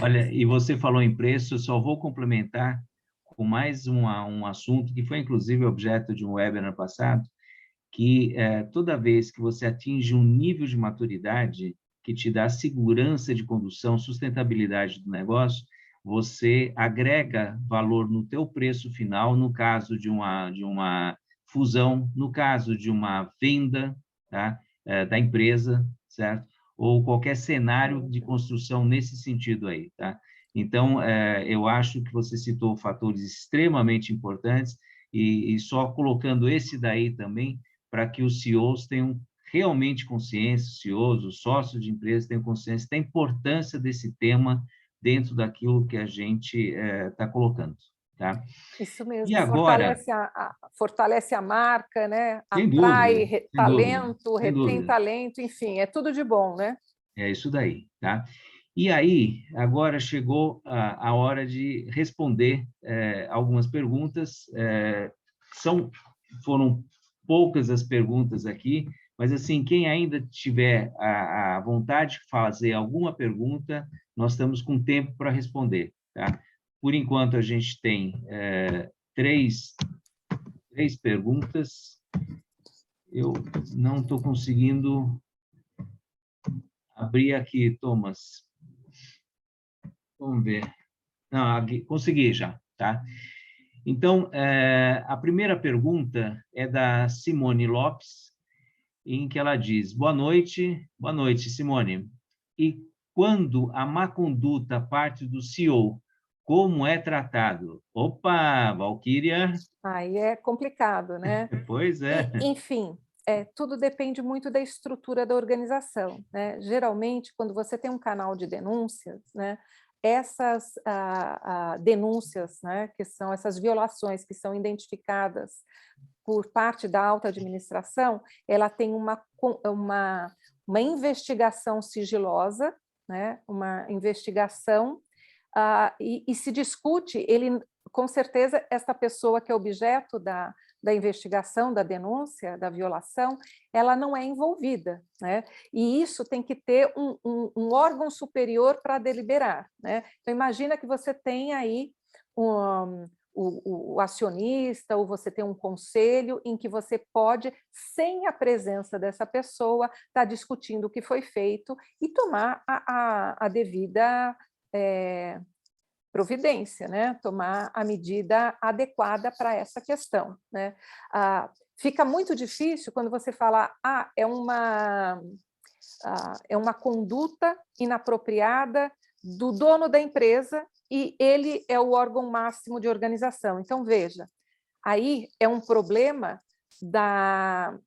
Olha, e você falou em preço, eu só vou complementar com mais um assunto que foi, inclusive, objeto de um webinar passado, que toda vez que você atinge um nível de maturidade que te dá segurança de condução, sustentabilidade do negócio, você agrega valor no teu preço final, no caso de uma fusão, no caso de uma venda, tá? Da empresa, certo? Ou qualquer cenário de construção nesse sentido aí, tá? Então, eu acho que você citou fatores extremamente importantes e só colocando esse daí também, para que os CEOs tenham realmente consciência, os CEOs, os sócios de empresas tenham consciência da importância desse tema dentro daquilo que a gente está colocando, tá? Isso mesmo, E agora, fortalece a marca, né? sem dúvida, Atrai sem dúvida, talento, sem retém dúvida, talento, enfim, é tudo de bom, né? é isso daí, tá? E aí, agora chegou a hora de responder algumas perguntas. Foram poucas as perguntas aqui, mas assim, quem ainda tiver a vontade de fazer alguma pergunta, nós estamos com tempo para responder, tá? Por enquanto, a gente tem três perguntas. Eu não estou conseguindo abrir aqui, Thomas. Vamos ver. Não, aqui, consegui já, tá? Então, a primeira pergunta é da Simone Lopes, em que ela diz: boa noite, Simone. E quando a má conduta parte do CEO, como é tratado? Opa, Valquíria. Aí é complicado, né? Pois é. Enfim, tudo depende muito da estrutura da organização, né? Geralmente, quando você tem um canal de denúncias, né, essas denúncias, né, que são essas violações que são identificadas por parte da alta administração, ela tem uma investigação sigilosa, né, uma investigação, e se discute, com certeza, essa pessoa que é objeto da investigação, da denúncia, da violação, ela não é envolvida, né? E isso tem que ter um órgão superior para deliberar, né? Então, imagina que você tem aí o acionista, ou você tem um conselho em que você pode, sem a presença dessa pessoa, estar discutindo o que foi feito e tomar a devida providência, né? Tomar a medida adequada para essa questão, né? Fica muito difícil quando você fala, é uma conduta inapropriada do dono da empresa e ele é o órgão máximo de organização. Então, veja, aí é um problema da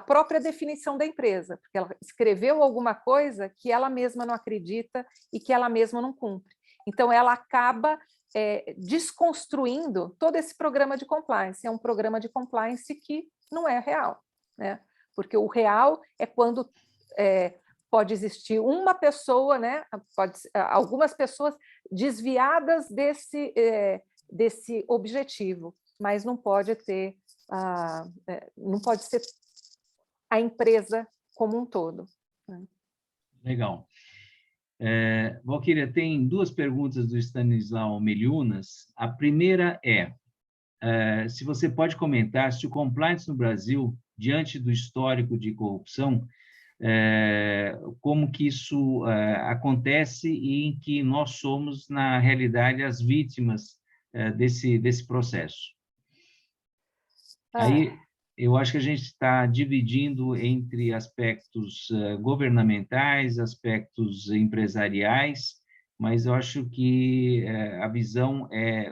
própria definição da empresa, porque ela escreveu alguma coisa que ela mesma não acredita e que ela mesma não cumpre. Então, ela acaba desconstruindo todo esse programa de compliance. É um programa de compliance que não é real, né? Porque o real é quando pode existir uma pessoa, né? Algumas pessoas desviadas desse objetivo, mas não pode ter, não pode ser a empresa como um todo, né? Legal. Valquíria, tem duas perguntas do Stanislau Meliunas. A primeira se você pode comentar se o compliance no Brasil, diante do histórico de corrupção, como que isso acontece e em que nós somos, na realidade, as vítimas desse processo. Aí, eu acho que a gente está dividindo entre aspectos governamentais, aspectos empresariais, mas eu acho que a visão é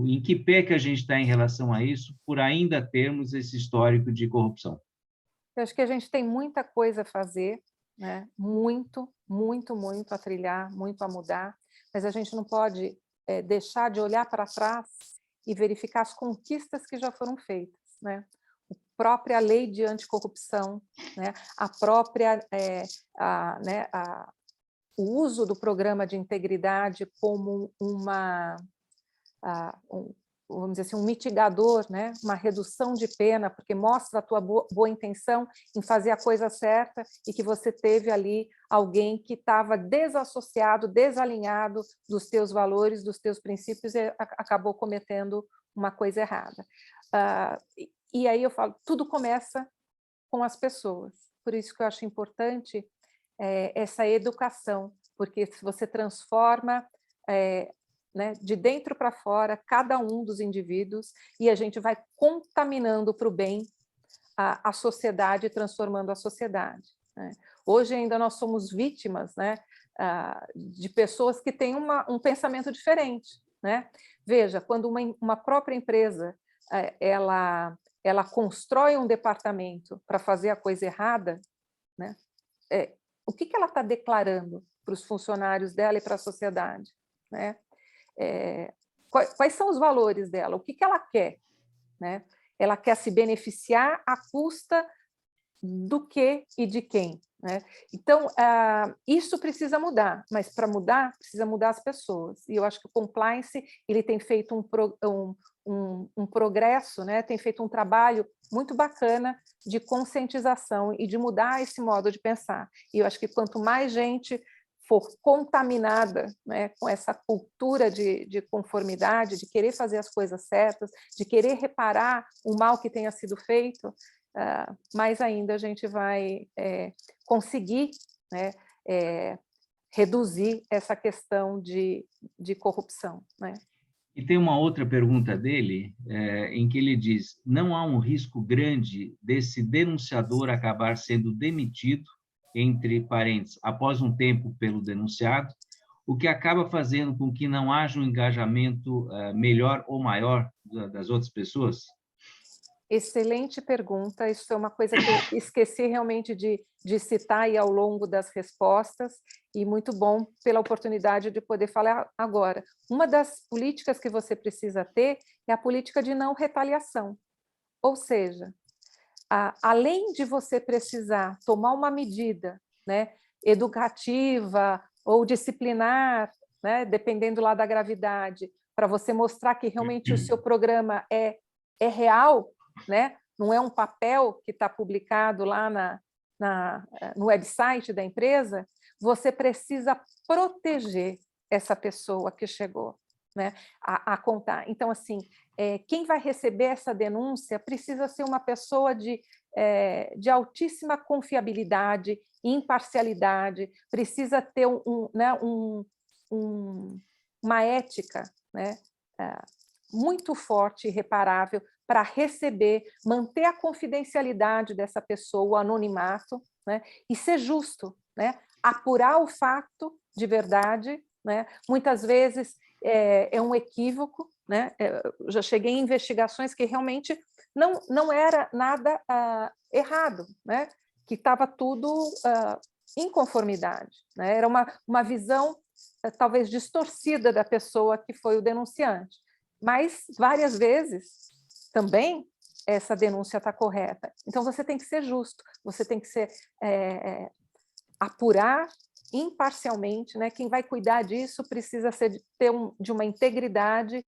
em que pé que a gente está em relação a isso, por ainda termos esse histórico de corrupção. Eu acho que a gente tem muita coisa a fazer, né? Muito, muito, muito a trilhar, muito a mudar, mas a gente não pode deixar de olhar para trás e verificar as conquistas que já foram feitas, né? A própria lei de anticorrupção, né? A própria o uso do programa de integridade como vamos dizer assim, um mitigador, né? Uma redução de pena, porque mostra a tua boa intenção em fazer a coisa certa e que você teve ali alguém que estava desassociado, desalinhado dos teus valores, dos teus princípios e acabou cometendo uma coisa errada. E aí eu falo, tudo começa com as pessoas. Por isso que eu acho importante essa educação, porque se você transforma né, de dentro para fora, cada um dos indivíduos, e a gente vai contaminando para o bem a sociedade, transformando a sociedade. Né? Hoje ainda nós somos vítimas, né, de pessoas que têm um pensamento diferente. Né? Veja, quando uma própria empresa ela constrói um departamento para fazer a coisa errada, né, o que ela está declarando para os funcionários dela e para a sociedade? Né? Quais são os valores dela? O que ela quer? Né? Ela quer se beneficiar à custa do que e de quem? Né? Então, isso precisa mudar, mas para mudar, precisa mudar as pessoas. E eu acho que o compliance ele tem feito um progresso, né? Tem feito um trabalho muito bacana de conscientização e de mudar esse modo de pensar. E eu acho que quanto mais gente for contaminada, né, com essa cultura de conformidade, de querer fazer as coisas certas, de querer reparar o mal que tenha sido feito, mais ainda a gente vai conseguir, né, reduzir essa questão de corrupção. Né? E tem uma outra pergunta dele, em que ele diz, não há um risco grande desse denunciador acabar sendo demitido, entre parênteses, após um tempo pelo denunciado, o que acaba fazendo com que não haja um engajamento melhor ou maior das outras pessoas? Excelente pergunta, isso foi uma coisa que eu esqueci realmente de citar aí ao longo das respostas, e muito bom pela oportunidade de poder falar agora. Uma das políticas que você precisa ter é a política de não retaliação, ou seja, além de você precisar tomar uma medida, né, educativa ou disciplinar, né, dependendo lá da gravidade, para você mostrar que realmente o seu programa é real, né, não é um papel que está publicado lá no website da empresa, você precisa proteger essa pessoa que chegou, né, a contar. Então, assim, quem vai receber essa denúncia precisa ser uma pessoa de altíssima confiabilidade, imparcialidade, precisa ter uma ética, né, muito forte e reparável para receber, manter a confidencialidade dessa pessoa, o anonimato, né, e ser justo, né, apurar o fato de verdade, né, muitas vezes é um equívoco, né, eu já cheguei em investigações que realmente não era nada errado, né, que estava tudo em conformidade, né, era uma visão talvez distorcida da pessoa que foi o denunciante, mas várias vezes também essa denúncia está correta. Então você tem que ser justo, você tem que ser apurar imparcialmente, né? Quem vai cuidar disso precisa ter de uma integridade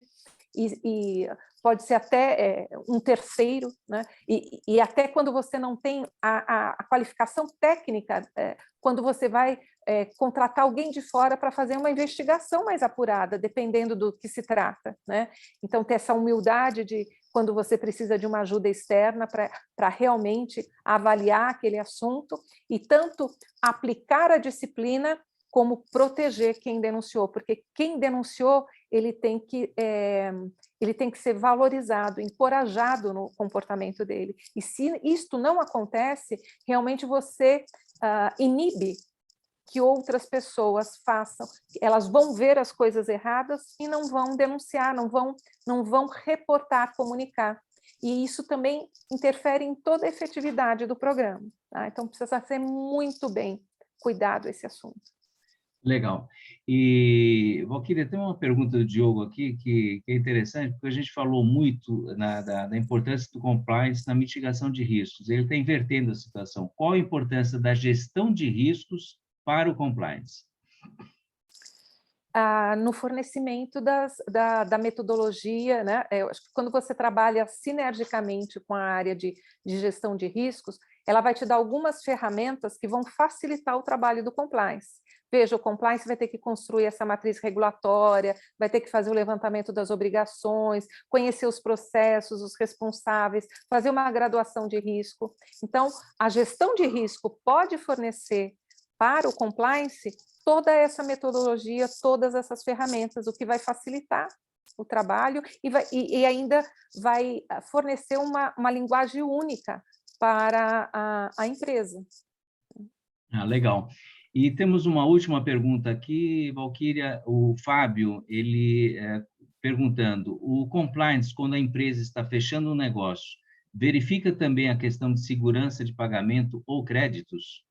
e pode ser até um terceiro, né? E até quando você não tem a qualificação técnica, quando você vai contratar alguém de fora para fazer uma investigação mais apurada, dependendo do que se trata, né? Então, ter essa humildade de quando você precisa de uma ajuda externa para realmente avaliar aquele assunto e tanto aplicar a disciplina como proteger quem denunciou, porque quem denunciou ele tem que ser valorizado, encorajado no comportamento dele. E se isto não acontece, realmente você inibe que outras pessoas façam, elas vão ver as coisas erradas e não vão denunciar, não vão reportar, comunicar. E isso também interfere em toda a efetividade do programa. Tá? Então, precisa ser muito bem cuidado esse assunto. Legal. E, Valquíria, tem uma pergunta do Diogo aqui que é interessante, porque a gente falou muito da importância do compliance na mitigação de riscos. Ele está invertendo a situação. Qual a importância da gestão de riscos para o compliance? no fornecimento da metodologia, né? Eu acho que quando você trabalha sinergicamente com a área de gestão de riscos, ela vai te dar algumas ferramentas que vão facilitar o trabalho do compliance. Veja, o compliance vai ter que construir essa matriz regulatória, vai ter que fazer o levantamento das obrigações, conhecer os processos, os responsáveis, fazer uma graduação de risco. Então, a gestão de risco pode fornecer para o compliance toda essa metodologia, todas essas ferramentas, o que vai facilitar o trabalho e ainda vai fornecer uma linguagem única para a empresa. Legal. E temos uma última pergunta aqui, Valquíria. O Fábio, ele perguntando, o compliance, quando a empresa está fechando um negócio, verifica também a questão de segurança de pagamento ou créditos?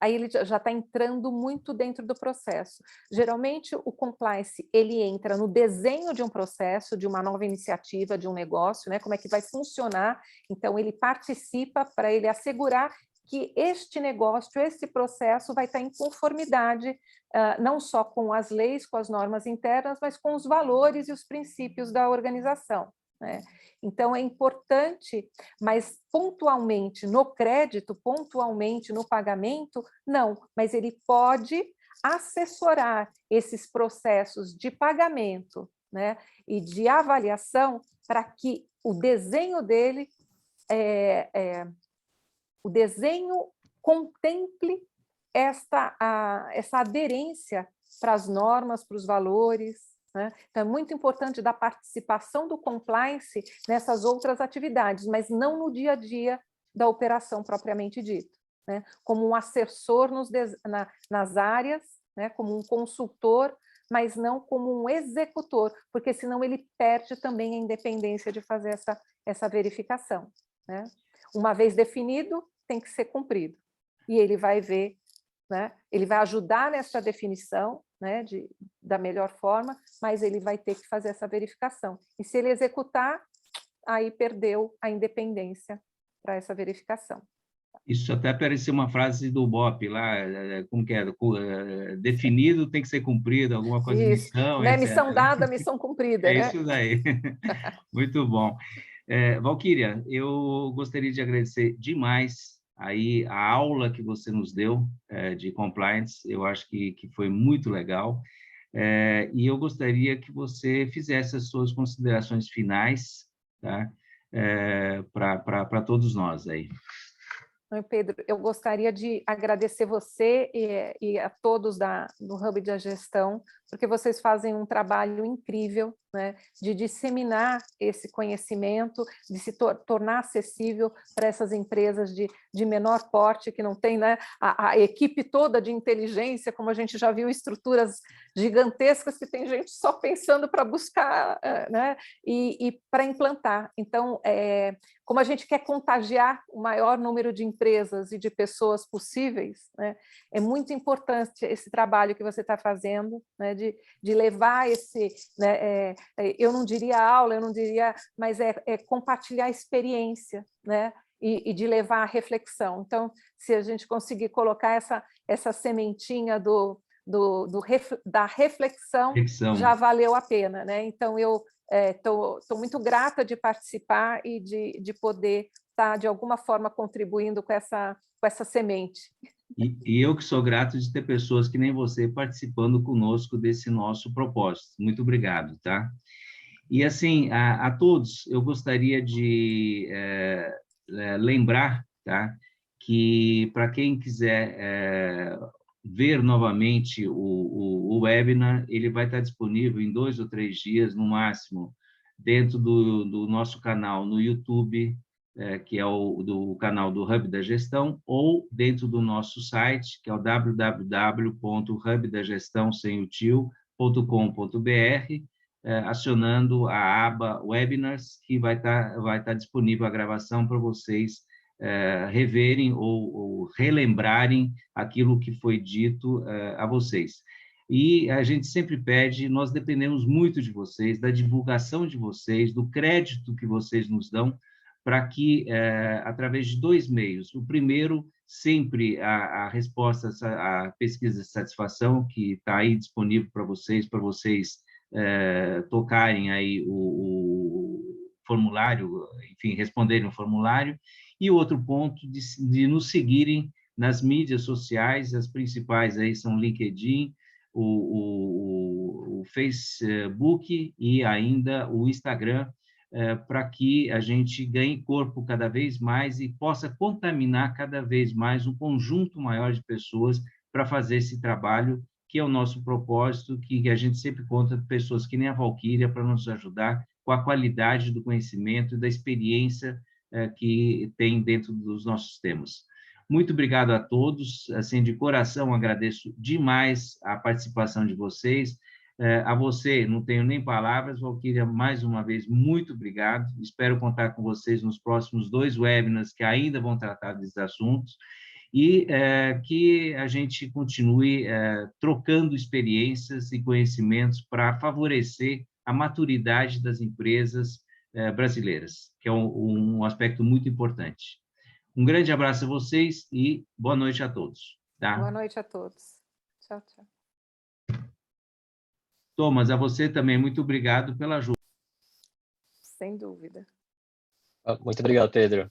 Aí ele já está entrando muito dentro do processo. Geralmente, o compliance, ele entra no desenho de um processo, de uma nova iniciativa, de um negócio, né? Como é que vai funcionar. Então, ele participa para ele assegurar que este negócio, esse processo vai estar em conformidade, não só com as leis, com as normas internas, mas com os valores e os princípios da organização, né? Então, é importante, mas pontualmente no crédito, pontualmente no pagamento, não, mas ele pode assessorar esses processos de pagamento, né, e de avaliação para que o desenho dele, o desenho contemple essa aderência para as normas, para os valores, né? Então, é muito importante da participação do compliance nessas outras atividades, mas não no dia a dia da operação propriamente dita, né? Como um assessor nas áreas, né? Como um consultor, mas não como um executor, porque senão ele perde também a independência de fazer essa verificação, né? Uma vez definido, tem que ser cumprido. E ele vai ver, né? Ele vai ajudar nessa definição, né, da melhor forma, mas ele vai ter que fazer essa verificação. E se ele executar, aí perdeu a independência para essa verificação. Isso até parecia uma frase do BOP lá, como que era? Definido tem que ser cumprido, alguma coisa de missão, né? etc. Missão dada, missão cumprida. É né? isso daí. Muito bom. Valquíria, eu gostaria de agradecer demais aí a aula que você nos deu de compliance, eu acho que foi muito legal, e eu gostaria que você fizesse as suas considerações finais, tá? Para todos nós aí. Pedro, eu gostaria de agradecer você e a todos do Hub da Gestão, porque vocês fazem um trabalho incrível, né, de disseminar esse conhecimento, de se tornar acessível para essas empresas de menor porte, que não tem, né, a equipe toda de inteligência, como a gente já viu, estruturas gigantescas que tem gente só pensando para buscar, né, e para implantar. Então, como a gente quer contagiar o maior número de empresas e de pessoas possíveis, né, é muito importante esse trabalho que você está fazendo, né, de levar esse, né, eu não diria aula, eu não diria, mas compartilhar a experiência, né, e de levar a reflexão. Então, se a gente conseguir colocar essa sementinha da reflexão, já valeu a pena, né? Então, eu estou muito grata de participar e de poder estar, de alguma forma, contribuindo com essa semente. E eu que sou grato de ter pessoas que nem você participando conosco desse nosso propósito. Muito obrigado, tá? E, assim, a todos, eu gostaria de lembrar, tá? Que, para quem quiser ver novamente o webinar, ele vai estar disponível em 2 ou 3 dias, no máximo, dentro do nosso canal no YouTube, que é do canal do Hub da Gestão, ou dentro do nosso site, que é o www.hubdagestãosemotio.com.br, acionando a aba Webinars, que vai estar disponível a gravação para vocês reverem ou relembrarem aquilo que foi dito a vocês. E a gente sempre pede, nós dependemos muito de vocês, da divulgação de vocês, do crédito que vocês nos dão, para que, através de 2 meios, o primeiro sempre a resposta à pesquisa de satisfação, que está aí disponível para vocês tocarem aí o formulário, enfim, responderem o formulário. E outro ponto de nos seguirem nas mídias sociais, as principais aí são o LinkedIn, o Facebook e ainda o Instagram, para que a gente ganhe corpo cada vez mais e possa contaminar cada vez mais um conjunto maior de pessoas para fazer esse trabalho, que é o nosso propósito, que a gente sempre conta de pessoas que nem a Valquíria para nos ajudar com a qualidade do conhecimento e da experiência que tem dentro dos nossos temas. Muito obrigado a todos, assim, de coração agradeço demais a participação de vocês. A você, não tenho nem palavras, Valquíria, mais uma vez, muito obrigado. Espero contar com vocês nos próximos 2 webinars que ainda vão tratar desses assuntos e que a gente continue trocando experiências e conhecimentos para favorecer a maturidade das empresas brasileiras, que é um aspecto muito importante. Um grande abraço a vocês e boa noite a todos. Tá? Boa noite a todos. Tchau, tchau. Thomas, a você também, muito obrigado pela ajuda. Sem dúvida. Muito obrigado, Pedro.